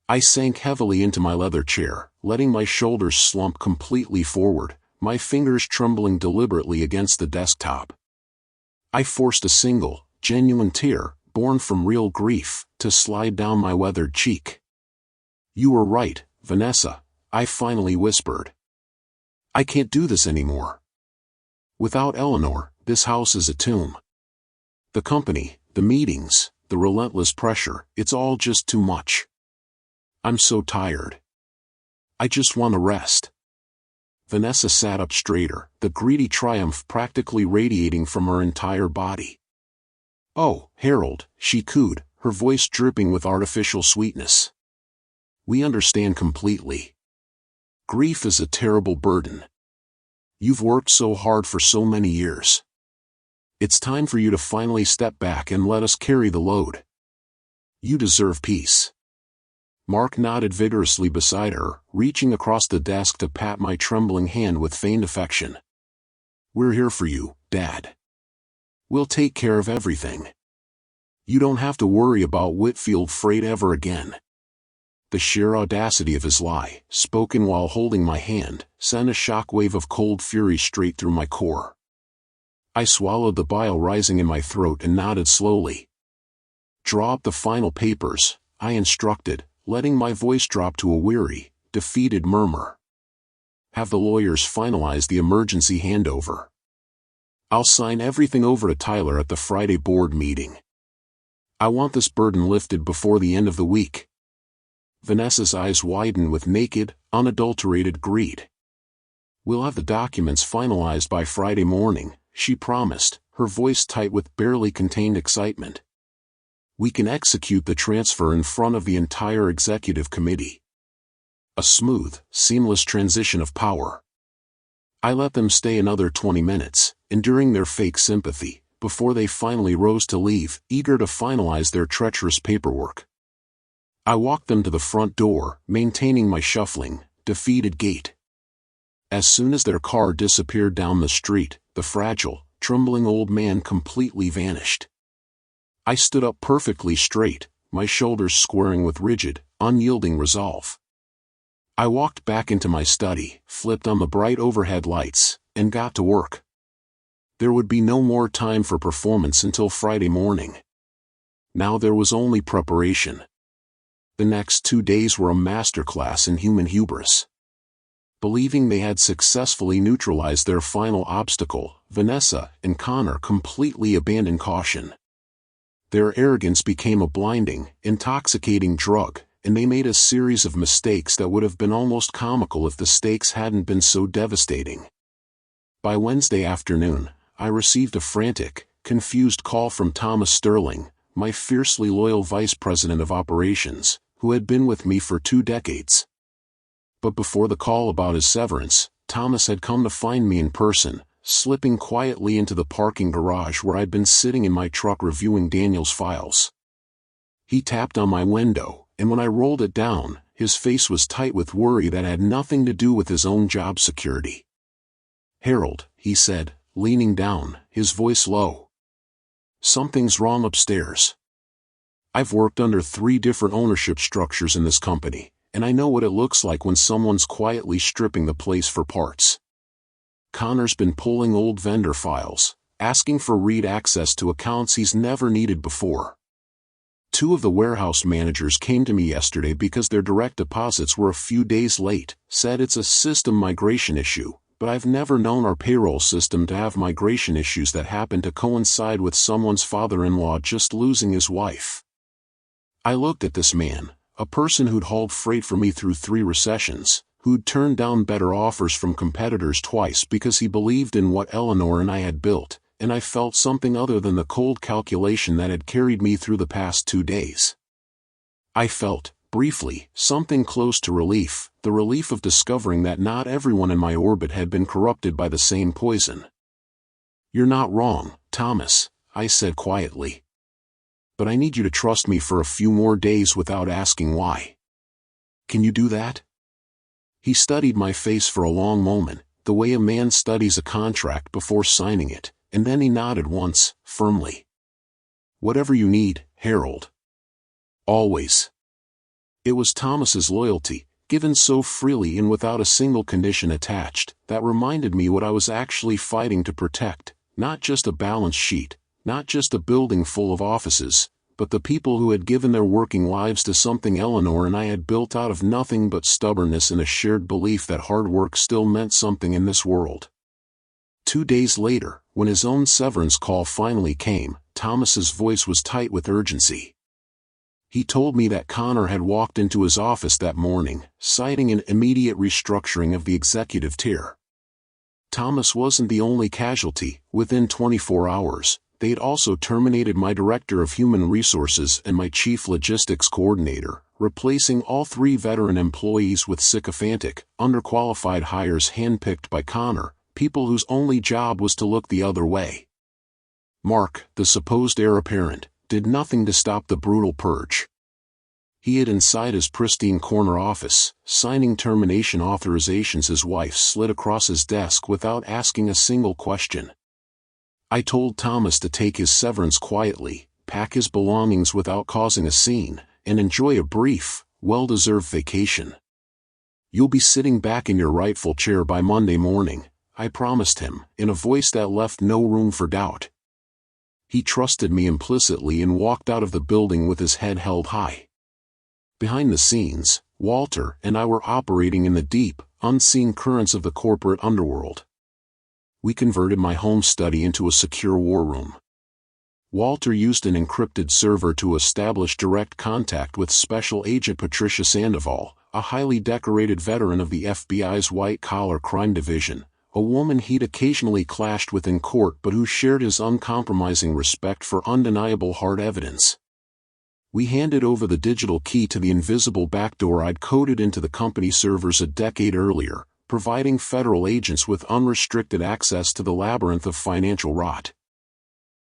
I sank heavily into my leather chair, letting my shoulders slump completely forward, my fingers trembling deliberately against the desktop. I forced a single, genuine tear, born from real grief, to slide down my weathered cheek. You were right, Vanessa, I finally whispered. I can't do this anymore. Without Eleanor, this house is a tomb. The company, the meetings, the relentless pressure, it's all just too much. I'm so tired. I just want to rest. Vanessa sat up straighter, the greedy triumph practically radiating from her entire body. Oh, Harold, she cooed, her voice dripping with artificial sweetness. We understand completely. Grief is a terrible burden. You've worked so hard for so many years. It's time for you to finally step back and let us carry the load. You deserve peace. Mark nodded vigorously beside her, reaching across the desk to pat my trembling hand with feigned affection. We're here for you, Dad. We'll take care of everything. You don't have to worry about Whitfield freight ever again. The sheer audacity of his lie, spoken while holding my hand, sent a shockwave of cold fury straight through my core. I swallowed the bile rising in my throat and nodded slowly. Draw up the final papers, I instructed, letting my voice drop to a weary, defeated murmur. Have the lawyers finalize the emergency handover. I'll sign everything over to Tyler at the Friday board meeting. I want this burden lifted before the end of the week. Vanessa's eyes widened with naked, unadulterated greed. We'll have the documents finalized by Friday morning, she promised, her voice tight with barely contained excitement. We can execute the transfer in front of the entire executive committee. A smooth, seamless transition of power. I let them stay another 20 minutes, enduring their fake sympathy, before they finally rose to leave, eager to finalize their treacherous paperwork. I walked them to the front door, maintaining my shuffling, defeated gait. As soon as their car disappeared down the street, the fragile, trembling old man completely vanished. I stood up perfectly straight, my shoulders squaring with rigid, unyielding resolve. I walked back into my study, flipped on the bright overhead lights, and got to work. There would be no more time for performance until Friday morning. Now there was only preparation. The next 2 days were a masterclass in human hubris. Believing they had successfully neutralized their final obstacle, Vanessa and Connor completely abandoned caution. Their arrogance became a blinding, intoxicating drug, and they made a series of mistakes that would have been almost comical if the stakes hadn't been so devastating. By Wednesday afternoon, I received a frantic, confused call from Thomas Sterling, my fiercely loyal vice president of operations, who had been with me for 2 decades. But before the call about his severance, Thomas had come to find me in person, slipping quietly into the parking garage where I'd been sitting in my truck reviewing Daniel's files. He tapped on my window, and when I rolled it down, his face was tight with worry that had nothing to do with his own job security. "Harold," he said, leaning down, his voice low. "Something's wrong upstairs. I've worked under 3 different ownership structures in this company, and I know what it looks like when someone's quietly stripping the place for parts. Connor's been pulling old vendor files, asking for read access to accounts he's never needed before. 2 of the warehouse managers came to me yesterday because their direct deposits were a few days late, said it's a system migration issue, but I've never known our payroll system to have migration issues that happen to coincide with someone's father-in-law just losing his wife." I looked at this man, a person who'd hauled freight for me through 3 recessions, who'd turned down better offers from competitors twice because he believed in what Eleanor and I had built, and I felt something other than the cold calculation that had carried me through the past 2 days. I felt, briefly, something close to relief, the relief of discovering that not everyone in my orbit had been corrupted by the same poison. "You're not wrong, Thomas," I said quietly. "But I need you to trust me for a few more days without asking why. Can you do that?" He studied my face for a long moment, the way a man studies a contract before signing it, and then he nodded once, firmly. "Whatever you need, Harold." Always. It was Thomas's loyalty, given so freely and without a single condition attached, that reminded me what I was actually fighting to protect, not just a balance sheet, not just a building full of offices, but the people who had given their working lives to something Eleanor and I had built out of nothing but stubbornness and a shared belief that hard work still meant something in this world. 2 days later, when his own severance call finally came, Thomas's voice was tight with urgency. He told me that Connor had walked into his office that morning, citing an immediate restructuring of the executive tier. Thomas wasn't the only casualty. Within 24 hours, they'd also terminated my director of human resources and my chief logistics coordinator, replacing all 3 veteran employees with sycophantic, underqualified hires handpicked by Connor, people whose only job was to look the other way. Mark, the supposed heir apparent, did nothing to stop the brutal purge. He hid inside his pristine corner office, signing termination authorizations his wife slid across his desk without asking a single question. I told Thomas to take his severance quietly, pack his belongings without causing a scene, and enjoy a brief, well-deserved vacation. "You'll be sitting back in your rightful chair by Monday morning," I promised him, in a voice that left no room for doubt. He trusted me implicitly and walked out of the building with his head held high. Behind the scenes, Walter and I were operating in the deep, unseen currents of the corporate underworld. We converted my home study into a secure war room. Walter used an encrypted server to establish direct contact with Special Agent Patricia Sandoval, a highly decorated veteran of the FBI's white-collar crime division, a woman he'd occasionally clashed with in court but who shared his uncompromising respect for undeniable hard evidence. We handed over the digital key to the invisible backdoor I'd coded into the company servers a decade earlier, providing federal agents with unrestricted access to the labyrinth of financial rot.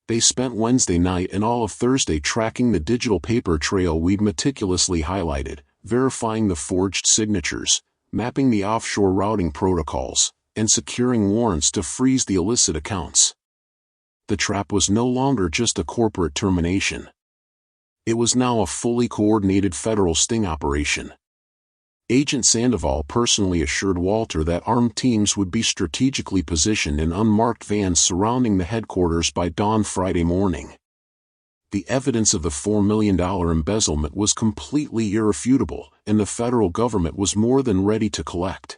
They spent Wednesday night and all of Thursday tracking the digital paper trail we'd meticulously highlighted, verifying the forged signatures, mapping the offshore routing protocols, and securing warrants to freeze the illicit accounts. The trap was no longer just a corporate termination. It was now a fully coordinated federal sting operation. Agent Sandoval personally assured Walter that armed teams would be strategically positioned in unmarked vans surrounding the headquarters by dawn Friday morning. The evidence of the $4 million embezzlement was completely irrefutable, and the federal government was more than ready to collect.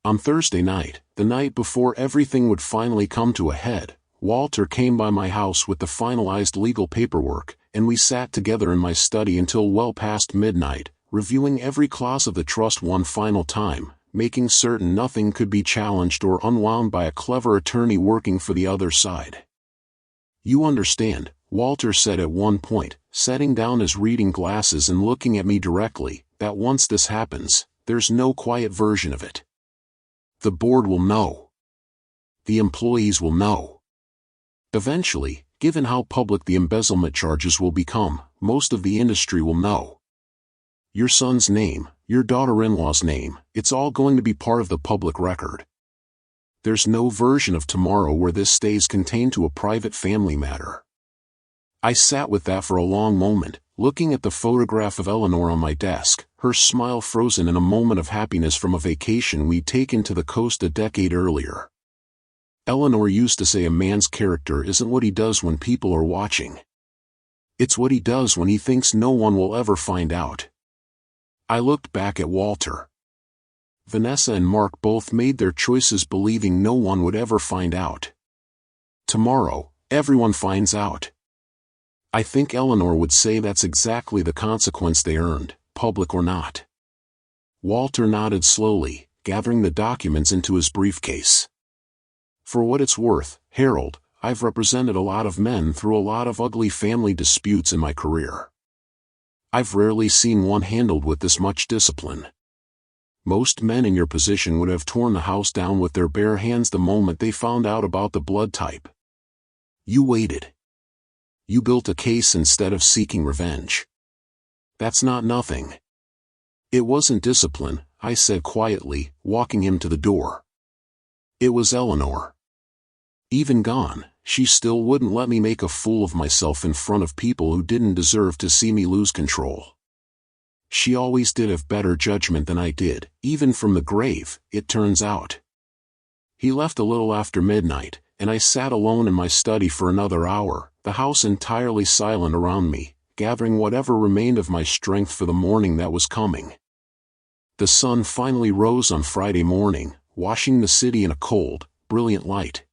On Thursday night, the night before everything would finally come to a head, Walter came by my house with the finalized legal paperwork, and we sat together in my study until well past midnight, reviewing every clause of the trust one final time, making certain nothing could be challenged or unwound by a clever attorney working for the other side. "You understand," Walter said at one point, setting down his reading glasses and looking at me directly, "that once this happens, there's no quiet version of it. The board will know. The employees will know. Eventually, given how public the embezzlement charges will become, most of the industry will know. Your son's name, your daughter-in-law's name, it's all going to be part of the public record. There's no version of tomorrow where this stays contained to a private family matter." I sat with that for a long moment, looking at the photograph of Eleanor on my desk, her smile frozen in a moment of happiness from a vacation we'd taken to the coast a decade earlier. Eleanor used to say a man's character isn't what he does when people are watching. It's what he does when he thinks no one will ever find out. I looked back at Walter. Vanessa and Mark both made their choices believing no one would ever find out. Tomorrow, everyone finds out. I think Eleanor would say that's exactly the consequence they earned, public or not. Walter nodded slowly, gathering the documents into his briefcase. "For what it's worth, Harold, I've represented a lot of men through a lot of ugly family disputes in my career. I've rarely seen one handled with this much discipline. Most men in your position would have torn the house down with their bare hands the moment they found out about the blood type. You waited. You built a case instead of seeking revenge. That's not nothing." "It wasn't discipline," I said quietly, walking him to the door. "It was Eleanor. Even gone, she still wouldn't let me make a fool of myself in front of people who didn't deserve to see me lose control. She always did have better judgment than I did, even from the grave, it turns out." He left a little after midnight, and I sat alone in my study for another hour, the house entirely silent around me, gathering whatever remained of my strength for the morning that was coming. The sun finally rose on Friday morning, washing the city in a cold, brilliant light.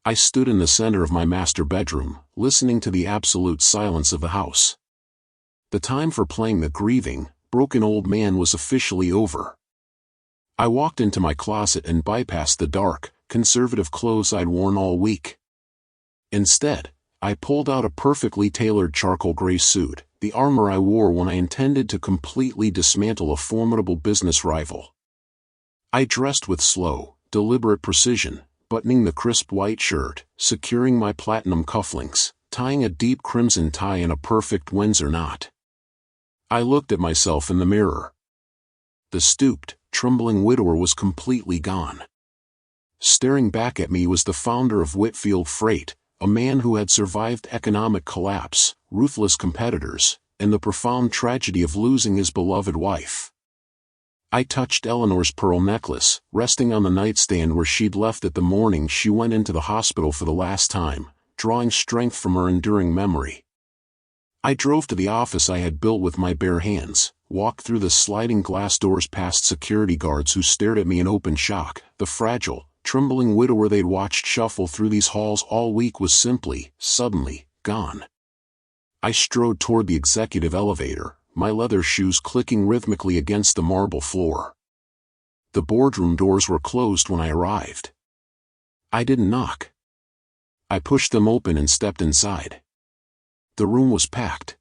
I stood in the center of my master bedroom, listening to the absolute silence of the house. The time for playing the grieving, broken old man was officially over. I walked into my closet and bypassed the dark, conservative clothes I'd worn all week. Instead, I pulled out a perfectly tailored charcoal gray suit, the armor I wore when I intended to completely dismantle a formidable business rival. I dressed with slow, deliberate precision, buttoning the crisp white shirt, securing my platinum cufflinks, tying a deep crimson tie in a perfect Windsor knot. I looked at myself in the mirror. The stooped, trembling widower was completely gone. Staring back at me was the founder of Whitfield Freight, a man who had survived economic collapse, ruthless competitors, and the profound tragedy of losing his beloved wife. I touched Eleanor's pearl necklace, resting on the nightstand where she'd left it the morning she went into the hospital for the last time, drawing strength from her enduring memory. I drove to the office I had built with my bare hands, walked through the sliding glass doors past security guards who stared at me in open shock. The fragile, trembling widower they'd watched shuffle through these halls all week was simply, suddenly, gone. I strode toward the executive elevator, my leather shoes clicking rhythmically against the marble floor. The boardroom doors were closed when I arrived. I didn't knock. I pushed them open and stepped inside. The room was packed.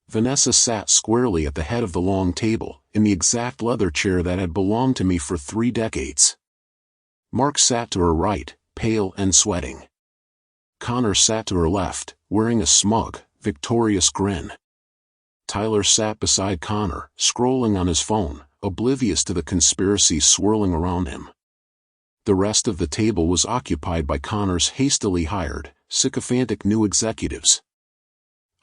Vanessa sat squarely at the head of the long table, in the exact leather chair that had belonged to me for 3 decades. Mark sat to her right, pale and sweating. Connor sat to her left, wearing a smug, victorious grin. Tyler sat beside Connor, scrolling on his phone, oblivious to the conspiracy swirling around him. The rest of the table was occupied by Connor's hastily hired, sycophantic new executives.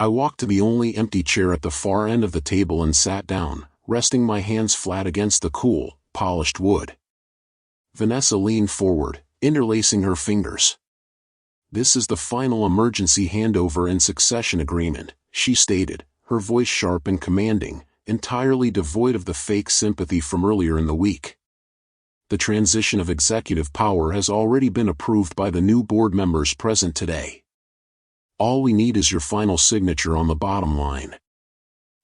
I walked to the only empty chair at the far end of the table and sat down, resting my hands flat against the cool, polished wood. Vanessa leaned forward, interlacing her fingers. "This is the final emergency handover and succession agreement," she stated, her voice sharp and commanding, entirely devoid of the fake sympathy from earlier in the week. "The transition of executive power has already been approved by the new board members present today. All we need is your final signature on the bottom line."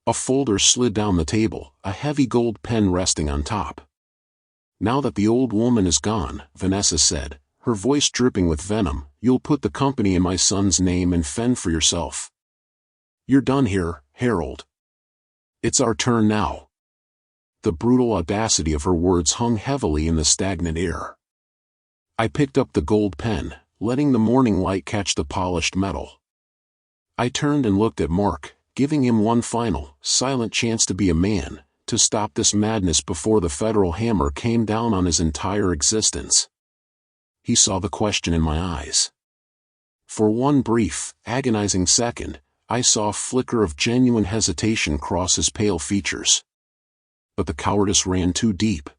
A folder slid down the table, a heavy gold pen resting on top. "Now that the old woman is gone," Vanessa said, her voice dripping with venom, "you'll put the company in my son's name and fend for yourself. You're done here, Harold. It's our turn now." The brutal audacity of her words hung heavily in the stagnant air. I picked up the gold pen, letting the morning light catch the polished metal. I turned and looked at Mark, giving him one final, silent chance to be a man, to stop this madness before the federal hammer came down on his entire existence. He saw the question in my eyes. For one brief, agonizing second, I saw a flicker of genuine hesitation cross his pale features. But the cowardice ran too deep.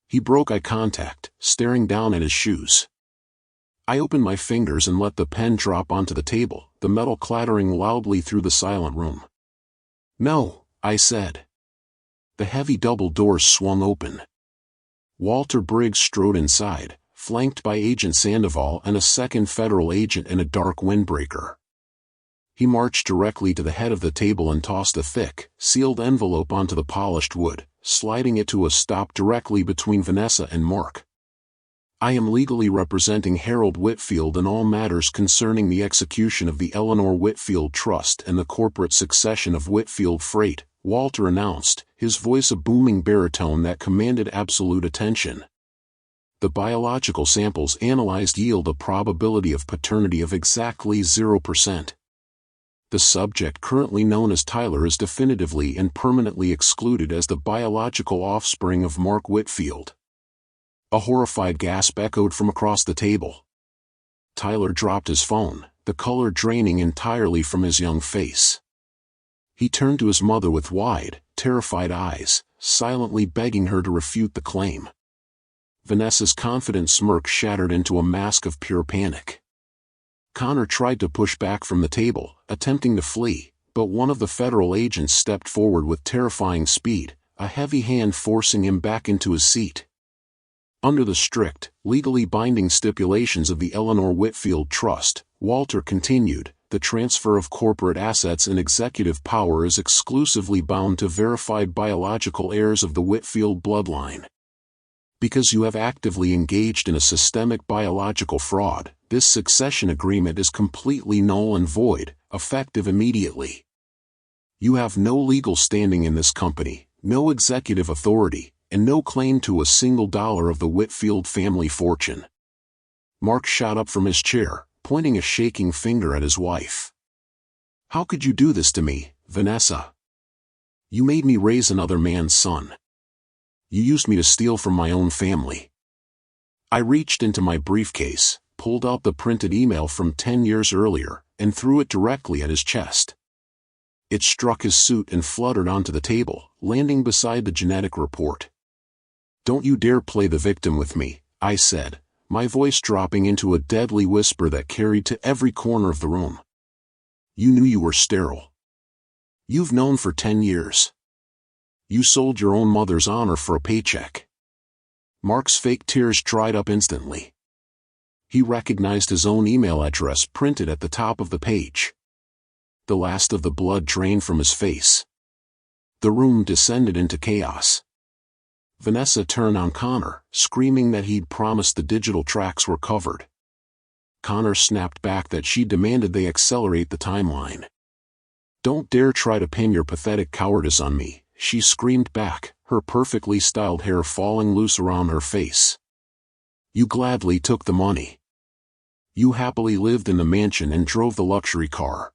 He broke eye contact, staring down at his shoes. I opened my fingers and let the pen drop onto the table, the metal clattering loudly through the silent room. "No," I said. The heavy double doors swung open. Walter Briggs strode inside, flanked by Agent Sandoval and a second federal agent in a dark windbreaker. He marched directly to the head of the table and tossed a thick, sealed envelope onto the polished wood, sliding it to a stop directly between Vanessa and Mark. "I am legally representing Harold Whitfield in all matters concerning the execution of the Eleanor Whitfield Trust and the corporate succession of Whitfield Freight," Walter announced, his voice a booming baritone that commanded absolute attention. "The biological samples analyzed yield a probability of paternity of exactly 0%. The subject currently known as Tyler is definitively and permanently excluded as the biological offspring of Mark Whitfield." A horrified gasp echoed from across the table. Tyler dropped his phone, the color draining entirely from his young face. He turned to his mother with wide, terrified eyes, silently begging her to refute the claim. Vanessa's confident smirk shattered into a mask of pure panic. Connor tried to push back from the table, attempting to flee, but one of the federal agents stepped forward with terrifying speed, a heavy hand forcing him back into his seat. Under the strict, legally binding stipulations of the Eleanor Whitfield Trust, Walter continued, the transfer of corporate assets and executive power is exclusively bound to verified biological heirs of the Whitfield bloodline. Because you have actively engaged in a systemic biological fraud, this succession agreement is completely null and void, effective immediately. You have no legal standing in this company, no executive authority, and no claim to a single dollar of the Whitfield family fortune. Mark shot up from his chair, pointing a shaking finger at his wife. "How could you do this to me, Vanessa? You made me raise another man's son. You used me to steal from my own family." I reached into my briefcase, pulled out the printed email from 10 years earlier, and threw it directly at his chest. It struck his suit and fluttered onto the table, landing beside the genetic report. "Don't you dare play the victim with me," I said, my voice dropping into a deadly whisper that carried to every corner of the room. "You knew you were sterile. You've known for 10 years. You sold your own mother's honor for a paycheck." Mark's fake tears dried up instantly. He recognized his own email address printed at the top of the page. The last of the blood drained from his face. The room descended into chaos. Vanessa turned on Connor, screaming that he'd promised the digital tracks were covered. Connor snapped back that she demanded they accelerate the timeline. "Don't dare try to pin your pathetic cowardice on me," she screamed back, her perfectly styled hair falling loose around her face. "You gladly took the money. You happily lived in the mansion and drove the luxury car.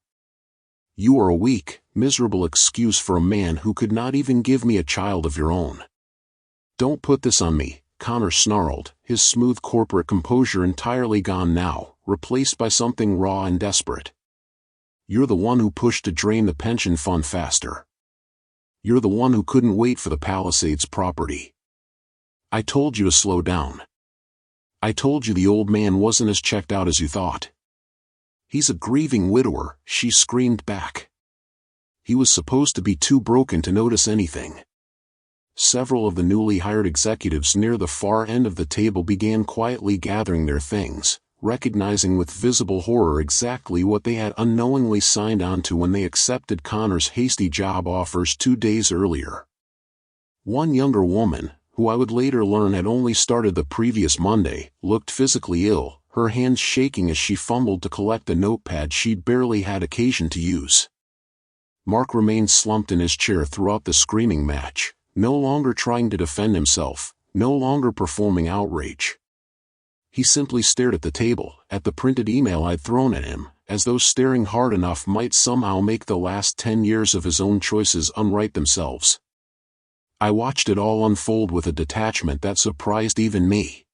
You are a weak, miserable excuse for a man who could not even give me a child of your own. Don't put this on me," Connor snarled, his smooth corporate composure entirely gone now, replaced by something raw and desperate. "You're the one who pushed to drain the pension fund faster. You're the one who couldn't wait for the Palisades property. I told you to slow down. I told you the old man wasn't as checked out as you thought. He's a grieving widower, she screamed back. He was supposed to be too broken to notice anything. Several of the newly hired executives near the far end of the table began quietly gathering their things, recognizing with visible horror exactly what they had unknowingly signed on to when they accepted Connor's hasty job offers 2 days earlier. One younger woman, who I would later learn had only started the previous Monday, looked physically ill, her hands shaking as she fumbled to collect a notepad she'd barely had occasion to use. Mark remained slumped in his chair throughout the screaming match, no longer trying to defend himself, no longer performing outrage. He simply stared at the table, at the printed email I'd thrown at him, as though staring hard enough might somehow make the last 10 years of his own choices unwrite themselves. I watched it all unfold with a detachment that surprised even me.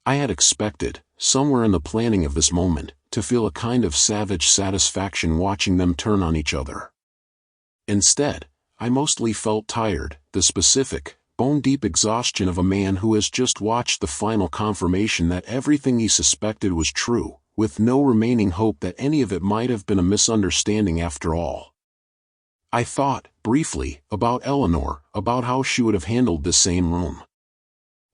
I had expected, somewhere in the planning of this moment, to feel a kind of savage satisfaction watching them turn on each other. Instead, I mostly felt tired, the specific, bone-deep exhaustion of a man who has just watched the final confirmation that everything he suspected was true, with no remaining hope that any of it might have been a misunderstanding after all. I thought, briefly, about Eleanor, about how she would have handled this same room.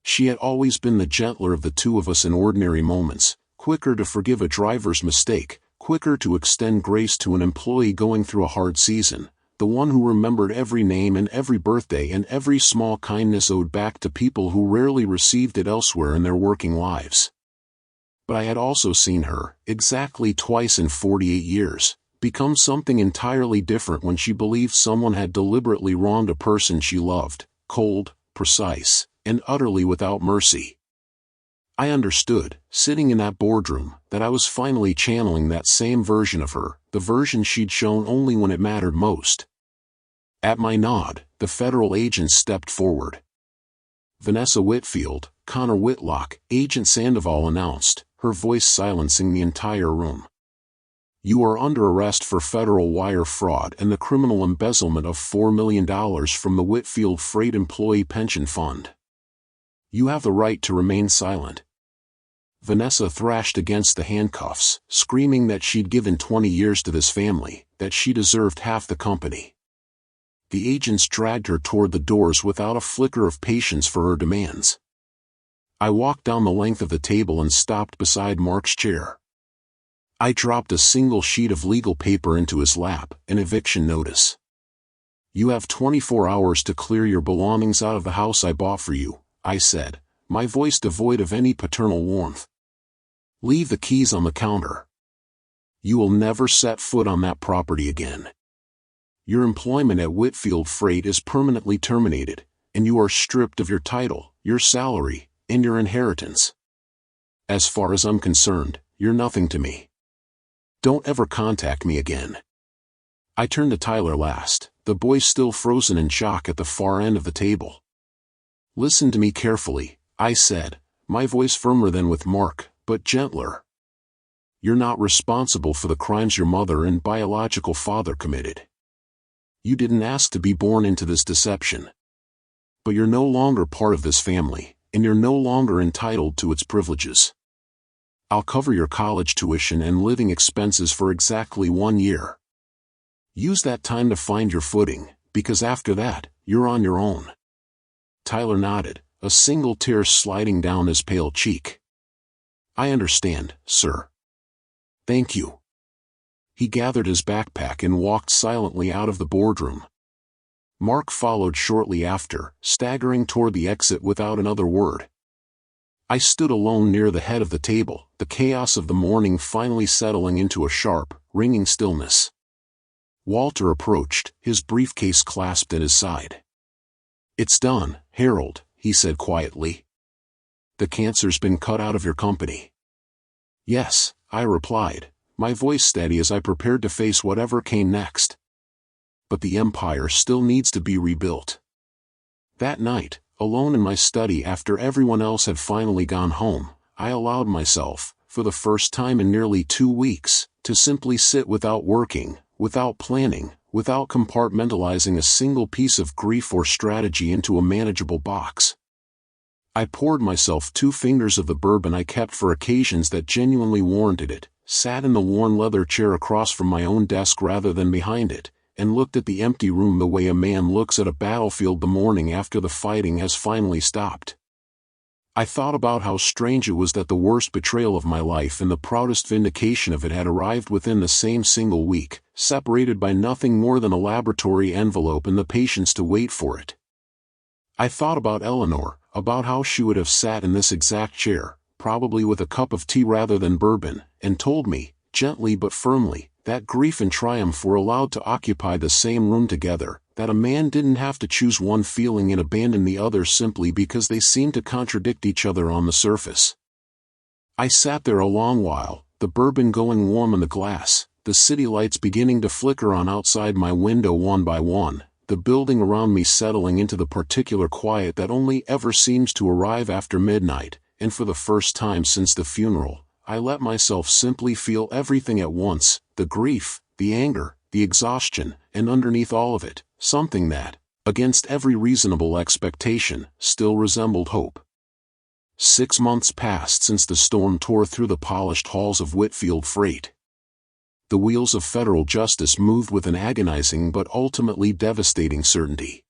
She had always been the gentler of the two of us in ordinary moments, quicker to forgive a driver's mistake, quicker to extend grace to an employee going through a hard season, the one who remembered every name and every birthday and every small kindness owed back to people who rarely received it elsewhere in their working lives. But I had also seen her, exactly twice in 48 years, become something entirely different when she believed someone had deliberately wronged a person she loved, cold, precise, and utterly without mercy. I understood, sitting in that boardroom, that I was finally channeling that same version of her, the version she'd shown only when it mattered most. At my nod, the federal agent stepped forward. Vanessa Whitfield, Connor Whitlock, Agent Sandoval announced, her voice silencing the entire room. You are under arrest for federal wire fraud and the criminal embezzlement of $4 million from the Whitfield Freight Employee Pension Fund. You have the right to remain silent. Vanessa thrashed against the handcuffs, screaming that she'd given 20 years to this family, that she deserved half the company. The agents dragged her toward the doors without a flicker of patience for her demands. I walked down the length of the table and stopped beside Mark's chair. I dropped a single sheet of legal paper into his lap, an eviction notice. You have 24 hours to clear your belongings out of the house I bought for you, I said, my voice devoid of any paternal warmth. Leave the keys on the counter. You will never set foot on that property again. Your employment at Whitfield Freight is permanently terminated, and you are stripped of your title, your salary, and your inheritance. As far as I'm concerned, you're nothing to me. Don't ever contact me again. I turned to Tyler last, the boy still frozen in shock at the far end of the table. Listen to me carefully, I said, my voice firmer than with Mark, but gentler. You're not responsible for the crimes your mother and biological father committed. You didn't ask to be born into this deception. But you're no longer part of this family, and you're no longer entitled to its privileges. I'll cover your college tuition and living expenses for exactly 1 year. Use that time to find your footing, because after that, you're on your own. Tyler nodded, a single tear sliding down his pale cheek. I understand, sir. Thank you. He gathered his backpack and walked silently out of the boardroom. Mark followed shortly after, staggering toward the exit without another word. I stood alone near the head of the table, the chaos of the morning finally settling into a sharp, ringing stillness. Walter approached, his briefcase clasped at his side. It's done, Harold, he said quietly. The cancer's been cut out of your company. Yes, I replied, my voice steady as I prepared to face whatever came next. But the empire still needs to be rebuilt. That night, alone in my study after everyone else had finally gone home, I allowed myself, for the first time in nearly 2 weeks, to simply sit without working, without planning, without compartmentalizing a single piece of grief or strategy into a manageable box. I poured myself 2 fingers of the bourbon I kept for occasions that genuinely warranted it, sat in the worn leather chair across from my own desk rather than behind it, and looked at the empty room the way a man looks at a battlefield the morning after the fighting has finally stopped. I thought about how strange it was that the worst betrayal of my life and the proudest vindication of it had arrived within the same single week, separated by nothing more than a laboratory envelope and the patience to wait for it. I thought about Eleanor, about how she would have sat in this exact chair, probably with a cup of tea rather than bourbon, and told me, gently but firmly, that grief and triumph were allowed to occupy the same room together, that a man didn't have to choose one feeling and abandon the other simply because they seemed to contradict each other on the surface. I sat there a long while, the bourbon going warm in the glass, the city lights beginning to flicker on outside my window one by one, the building around me settling into the particular quiet that only ever seems to arrive after midnight, and for the first time since the funeral, I let myself simply feel everything at once, the grief, the anger, the exhaustion, and underneath all of it, something that, against every reasonable expectation, still resembled hope. 6 months passed since the storm tore through the polished halls of Whitfield Freight. The wheels of federal justice moved with an agonizing but ultimately devastating certainty.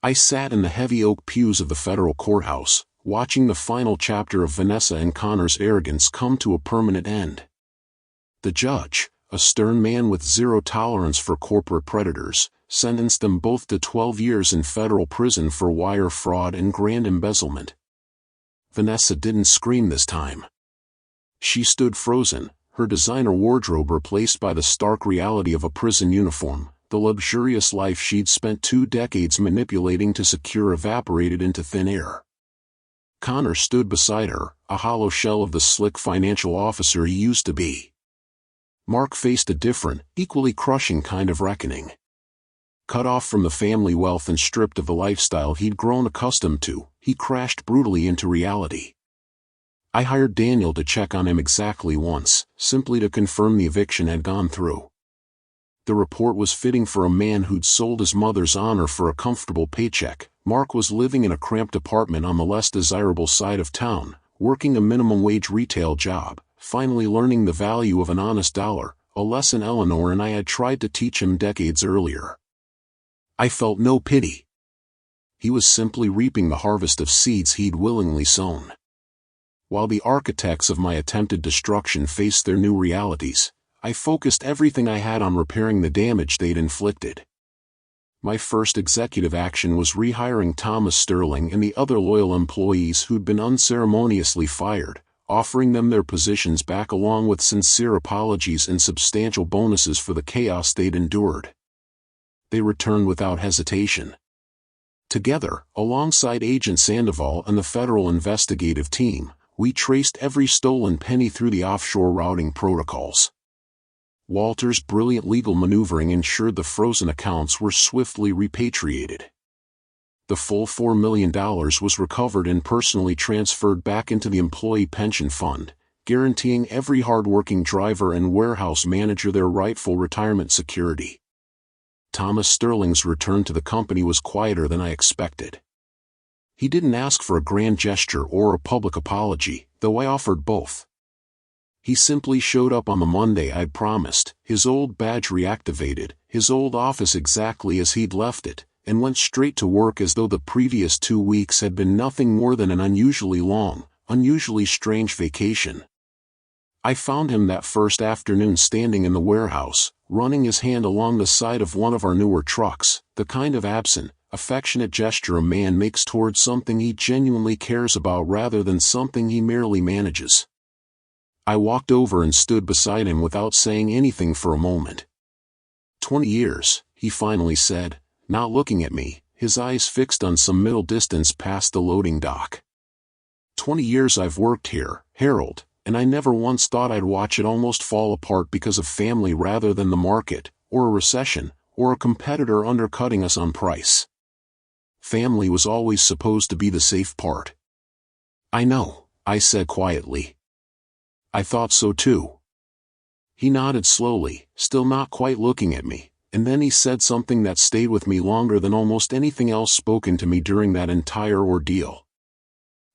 I sat in the heavy oak pews of the federal courthouse, watching the final chapter of Vanessa and Connor's arrogance come to a permanent end. The judge, a stern man with zero tolerance for corporate predators, sentenced them both to 12 years in federal prison for wire fraud and grand embezzlement. Vanessa didn't scream this time. She stood frozen, her designer wardrobe replaced by the stark reality of a prison uniform, the luxurious life she'd spent 2 decades manipulating to secure evaporated into thin air. Connor stood beside her, a hollow shell of the slick financial officer he used to be. Mark faced a different, equally crushing kind of reckoning. Cut off from the family wealth and stripped of the lifestyle he'd grown accustomed to, he crashed brutally into reality. I hired Daniel to check on him exactly once, simply to confirm the eviction had gone through. The report was fitting for a man who'd sold his mother's honor for a comfortable paycheck. Mark was living in a cramped apartment on the less desirable side of town, working a minimum-wage retail job, finally learning the value of an honest dollar, a lesson Eleanor and I had tried to teach him decades earlier. I felt no pity. He was simply reaping the harvest of seeds he'd willingly sown. While the architects of my attempted destruction faced their new realities, I focused everything I had on repairing the damage they'd inflicted. My first executive action was rehiring Thomas Sterling and the other loyal employees who'd been unceremoniously fired, offering them their positions back along with sincere apologies and substantial bonuses for the chaos they'd endured. They returned without hesitation. Together, alongside Agent Sandoval and the federal investigative team, we traced every stolen penny through the offshore routing protocols. Walter's brilliant legal maneuvering ensured the frozen accounts were swiftly repatriated. The full $4 million was recovered and personally transferred back into the employee pension fund, guaranteeing every hard-working driver and warehouse manager their rightful retirement security. Thomas Sterling's return to the company was quieter than I expected. He didn't ask for a grand gesture or a public apology, though I offered both. He simply showed up on the Monday I'd promised, his old badge reactivated, his old office exactly as he'd left it, and went straight to work as though the previous 2 weeks had been nothing more than an unusually long, unusually strange vacation. I found him that first afternoon standing in the warehouse, running his hand along the side of one of our newer trucks, the kind of absent, affectionate gesture a man makes towards something he genuinely cares about rather than something he merely manages. I walked over and stood beside him without saying anything for a moment. 20 years, he finally said, not looking at me, his eyes fixed on some middle distance past the loading dock. 20 years I've worked here, Harold, and I never once thought I'd watch it almost fall apart because of family rather than the market, or a recession, or a competitor undercutting us on price. Family was always supposed to be the safe part. I know, I said quietly. I thought so too. He nodded slowly, still not quite looking at me, and then he said something that stayed with me longer than almost anything else spoken to me during that entire ordeal.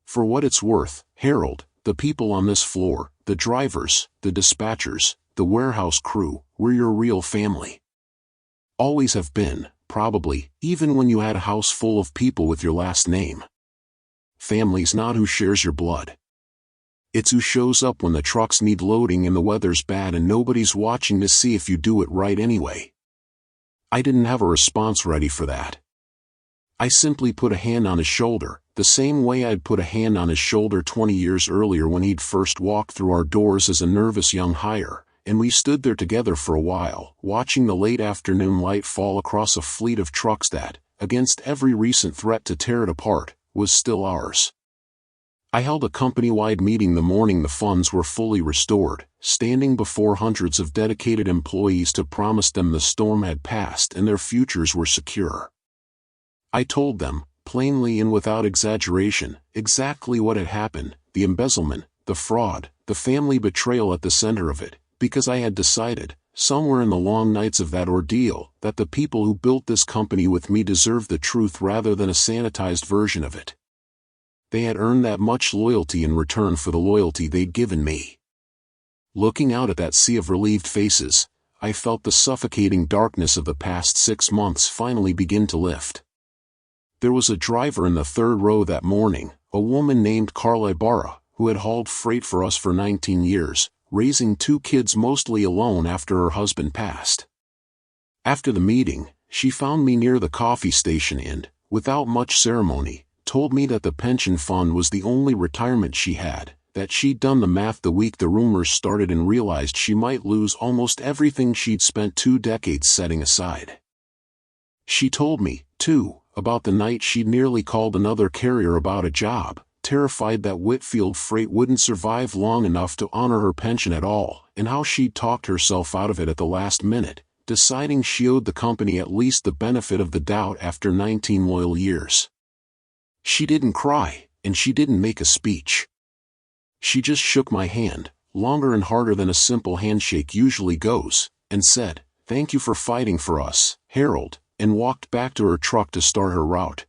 "For what it's worth, Harold, the people on this floor, the drivers, the dispatchers, the warehouse crew, we're your real family. Always have been, probably, even when you had a house full of people with your last name. Family's not who shares your blood. It's who shows up when the trucks need loading and the weather's bad and nobody's watching to see if you do it right anyway." I didn't have a response ready for that. I simply put a hand on his shoulder, the same way I'd put a hand on his shoulder 20 years earlier when he'd first walked through our doors as a nervous young hire, and we stood there together for a while, watching the late afternoon light fall across a fleet of trucks that, against every recent threat to tear it apart, was still ours. I held a company-wide meeting the morning the funds were fully restored, standing before hundreds of dedicated employees to promise them the storm had passed and their futures were secure. I told them, plainly and without exaggeration, exactly what had happened, the embezzlement, the fraud, the family betrayal at the center of it, because I had decided, somewhere in the long nights of that ordeal, that the people who built this company with me deserved the truth rather than a sanitized version of it. They had earned that much loyalty in return for the loyalty they'd given me. Looking out at that sea of relieved faces, I felt the suffocating darkness of the past 6 months finally begin to lift. There was a driver in the third row that morning, a woman named Carla Ibarra, who had hauled freight for us for 19 years, raising 2 kids mostly alone after her husband passed. After the meeting, she found me near the coffee station and, without much ceremony, told me that the pension fund was the only retirement she had, that she'd done the math the week the rumors started and realized she might lose almost everything she'd spent 2 decades setting aside. She told me, too, about the night she'd nearly called another carrier about a job, terrified that Whitfield freight wouldn't survive long enough to honor her pension at all, and how she'd talked herself out of it at the last minute, deciding she owed the company at least the benefit of the doubt after 19 loyal years. She didn't cry, and she didn't make a speech. She just shook my hand, longer and harder than a simple handshake usually goes, and said, "Thank you for fighting for us, Harold," and walked back to her truck to start her route.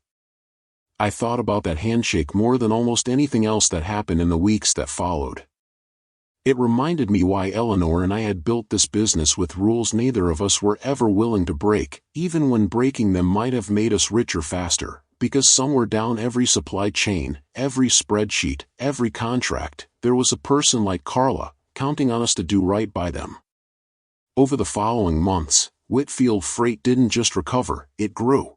I thought about that handshake more than almost anything else that happened in the weeks that followed. It reminded me why Eleanor and I had built this business with rules neither of us were ever willing to break, even when breaking them might have made us richer faster, because somewhere down every supply chain, every spreadsheet, every contract, there was a person like Carla, counting on us to do right by them. Over the following months, Whitfield Freight didn't just recover, it grew.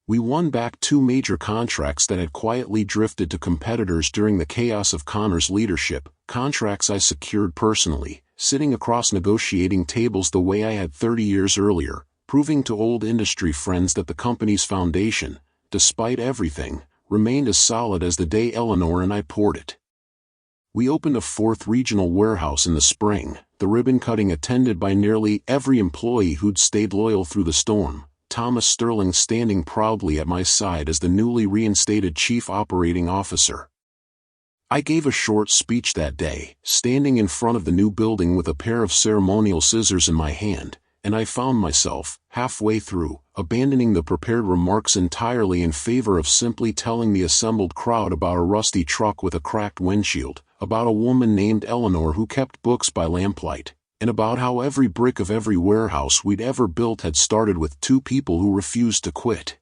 We won back 2 major contracts that had quietly drifted to competitors during the chaos of Connor's leadership, contracts I secured personally, sitting across negotiating tables the way I had 30 years earlier, proving to old industry friends that the company's foundation, despite everything, remained as solid as the day Eleanor and I poured it. We opened a 4th regional warehouse in the spring, the ribbon cutting attended by nearly every employee who'd stayed loyal through the storm, Thomas Sterling standing proudly at my side as the newly reinstated Chief Operating Officer. I gave a short speech that day, standing in front of the new building with a pair of ceremonial scissors in my hand, and I found myself, halfway through, abandoning the prepared remarks entirely in favor of simply telling the assembled crowd about a rusty truck with a cracked windshield, about a woman named Eleanor who kept books by lamplight, and about how every brick of every warehouse we'd ever built had started with 2 people who refused to quit.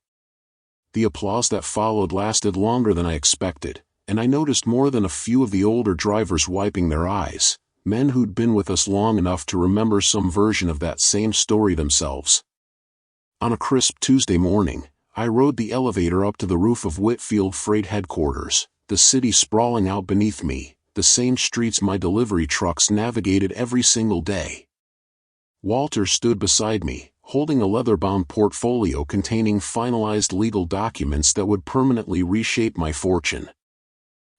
The applause that followed lasted longer than I expected, and I noticed more than a few of the older drivers wiping their eyes, men who'd been with us long enough to remember some version of that same story themselves. On a crisp Tuesday morning, I rode the elevator up to the roof of Whitfield Freight headquarters, the city sprawling out beneath me, the same streets my delivery trucks navigated every single day. Walter stood beside me, holding a leather-bound portfolio containing finalized legal documents that would permanently reshape my fortune.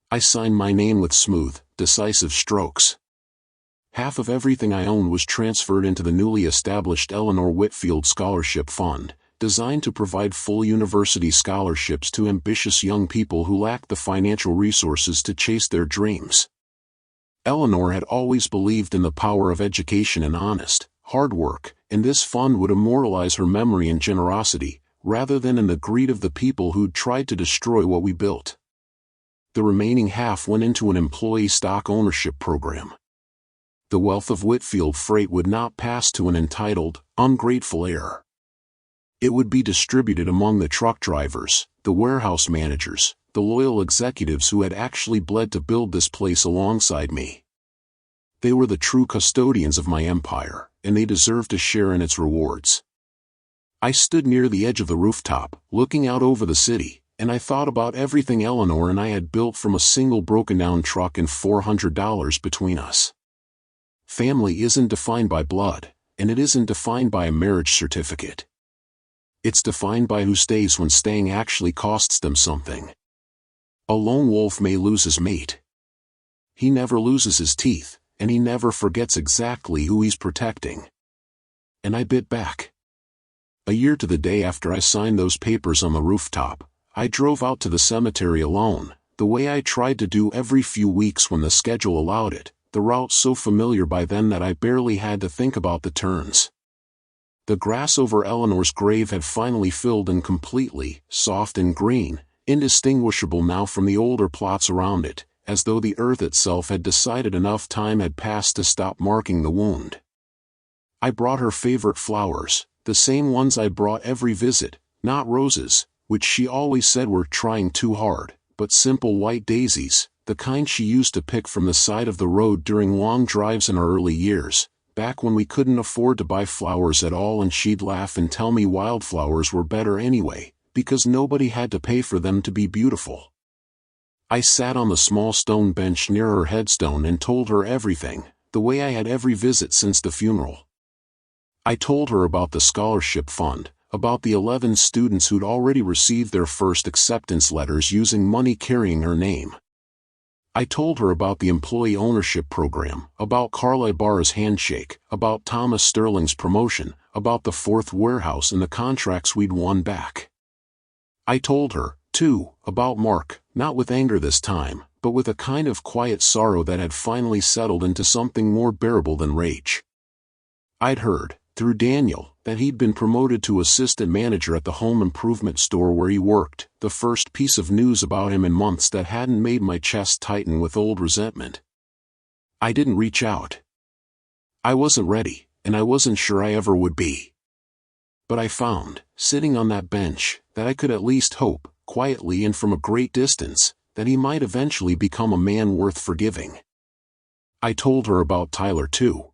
I signed my name with smooth, decisive strokes. Half of everything I owned was transferred into the newly established Eleanor Whitfield Scholarship Fund, designed to provide full university scholarships to ambitious young people who lacked the financial resources to chase their dreams. Eleanor had always believed in the power of education and honest, hard work, and this fund would immortalize her memory in generosity, rather than in the greed of the people who'd tried to destroy what we built. The remaining half went into an employee stock ownership program. The wealth of Whitfield Freight would not pass to an entitled, ungrateful heir. It would be distributed among the truck drivers, the warehouse managers, the loyal executives who had actually bled to build this place alongside me. They were the true custodians of my empire, and they deserved to share in its rewards. I stood near the edge of the rooftop, looking out over the city, and I thought about everything Eleanor and I had built from a single broken-down truck and $400 between us. Family isn't defined by blood, and it isn't defined by a marriage certificate. It's defined by who stays when staying actually costs them something. A lone wolf may lose his mate. He never loses his teeth, and he never forgets exactly who he's protecting. And I bit back. A year to the day after I signed those papers on the rooftop, I drove out to the cemetery alone, the way I tried to do every few weeks when the schedule allowed it, the route so familiar by then that I barely had to think about the turns. The grass over Eleanor's grave had finally filled in completely, soft and green, indistinguishable now from the older plots around it, as though the earth itself had decided enough time had passed to stop marking the wound. I brought her favorite flowers, the same ones I brought every visit, not roses, which she always said were trying too hard, but simple white daisies, the kind she used to pick from the side of the road during long drives in our early years, back when we couldn't afford to buy flowers at all, and she'd laugh and tell me wildflowers were better anyway, because nobody had to pay for them to be beautiful. I sat on the small stone bench near her headstone and told her everything, the way I had every visit since the funeral. I told her about the scholarship fund, about the 11 students who'd already received their first acceptance letters using money carrying her name. I told her about the employee ownership program, about Carla Ibarra's handshake, about Thomas Sterling's promotion, about the 4th warehouse and the contracts we'd won back. I told her, too, about Mark, not with anger this time, but with a kind of quiet sorrow that had finally settled into something more bearable than rage. I'd heard, through Daniel, that he'd been promoted to assistant manager at the home improvement store where he worked, the first piece of news about him in months that hadn't made my chest tighten with old resentment. I didn't reach out. I wasn't ready, and I wasn't sure I ever would be. But I found, sitting on that bench, that I could at least hope, quietly and from a great distance, that he might eventually become a man worth forgiving. I told her about Tyler too.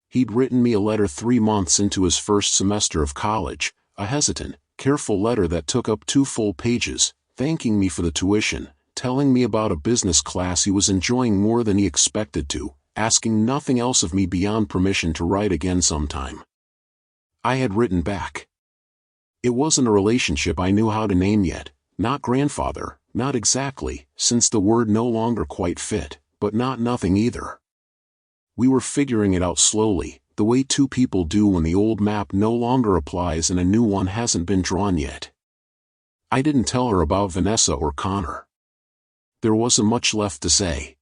He'd written me a letter 3 months into his first semester of college, a hesitant, careful letter that took up 2 full pages, thanking me for the tuition, telling me about a business class he was enjoying more than he expected to, asking nothing else of me beyond permission to write again sometime. I had written back. It wasn't a relationship I knew how to name yet, not grandfather, not exactly, since the word no longer quite fit, but not nothing either. We were figuring it out slowly, the way 2 people do when the old map no longer applies and a new one hasn't been drawn yet. I didn't tell her about Vanessa or Connor. There wasn't much left to say.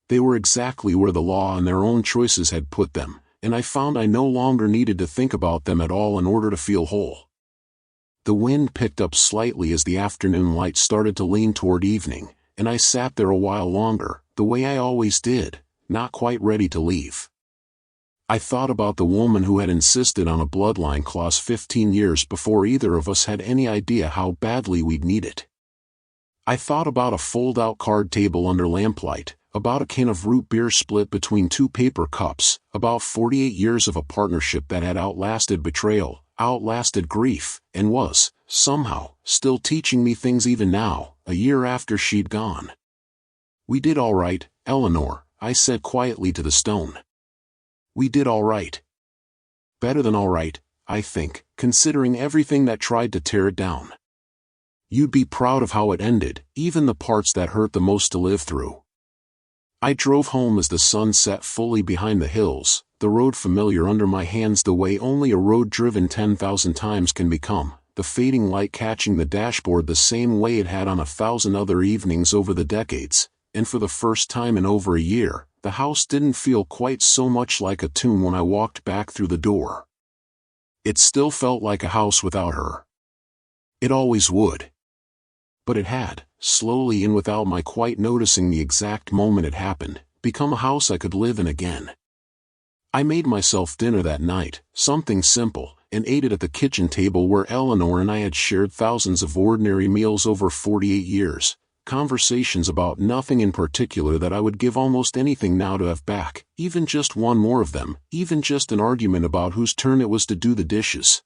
They were exactly where the law and their own choices had put them, and I found I no longer needed to think about them at all in order to feel whole. The wind picked up slightly as the afternoon light started to lean toward evening, and I sat there a while longer, the way I always did, not quite ready to leave. I thought about the woman who had insisted on a bloodline clause 15 years before either of us had any idea how badly we'd need it. I thought about a fold-out card table under lamplight, about a can of root beer split between 2 paper cups, about 48 years of a partnership that had outlasted betrayal, outlasted grief, and was, somehow, still teaching me things even now, a year after she'd gone. "We did all right, Eleanor," I said quietly to the stone. "We did all right. Better than all right, I think, considering everything that tried to tear it down. You'd be proud of how it ended, even the parts that hurt the most to live through." I drove home as the sun set fully behind the hills, the road familiar under my hands the way only a road driven 10,000 times can become, the fading light catching the dashboard the same way it had on 1,000 other evenings over the decades, and for the first time in over a year, the house didn't feel quite so much like a tomb when I walked back through the door. It still felt like a house without her. It always would. But it had, slowly and without my quite noticing the exact moment it happened, become a house I could live in again. I made myself dinner that night, something simple, and ate it at the kitchen table where Eleanor and I had shared thousands of ordinary meals over 48 years, conversations about nothing in particular that I would give almost anything now to have back, even just one more of them, even just an argument about whose turn it was to do the dishes.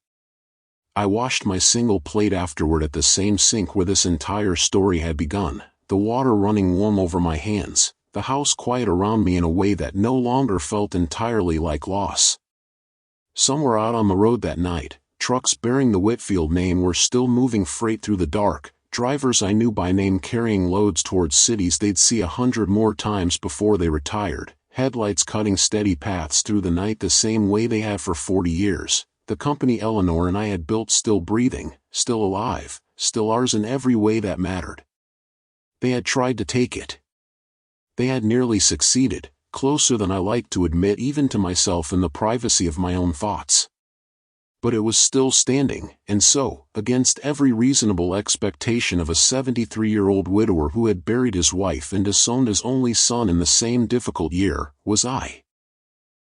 I washed my single plate afterward at the same sink where this entire story had begun, the water running warm over my hands, the house quiet around me in a way that no longer felt entirely like loss. Somewhere out on the road that night, trucks bearing the Whitfield name were still moving freight through the dark, drivers I knew by name carrying loads towards cities they'd see 100 more times before they retired, headlights cutting steady paths through the night the same way they had for 40 years, the company Eleanor and I had built still breathing, still alive, still ours in every way that mattered. They had tried to take it. They had nearly succeeded, closer than I liked to admit even to myself in the privacy of my own thoughts. But it was still standing, and so, against every reasonable expectation of a 73-year-old widower who had buried his wife and disowned his only son in the same difficult year, was I.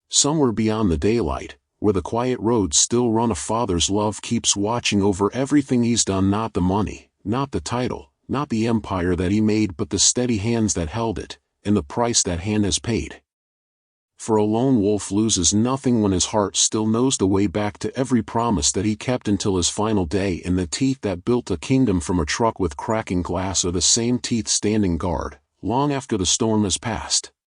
Somewhere beyond the daylight, where the quiet roads still run, a father's love keeps watching over everything he's done, not the money, not the title, not the empire that he made, but the steady hands that held it, and the price that hand has paid. For a lone wolf loses nothing when his heart still knows the way back to every promise that he kept until his final day, and the teeth that built a kingdom from a truck with cracking glass are the same teeth standing guard, long after the storm has passed.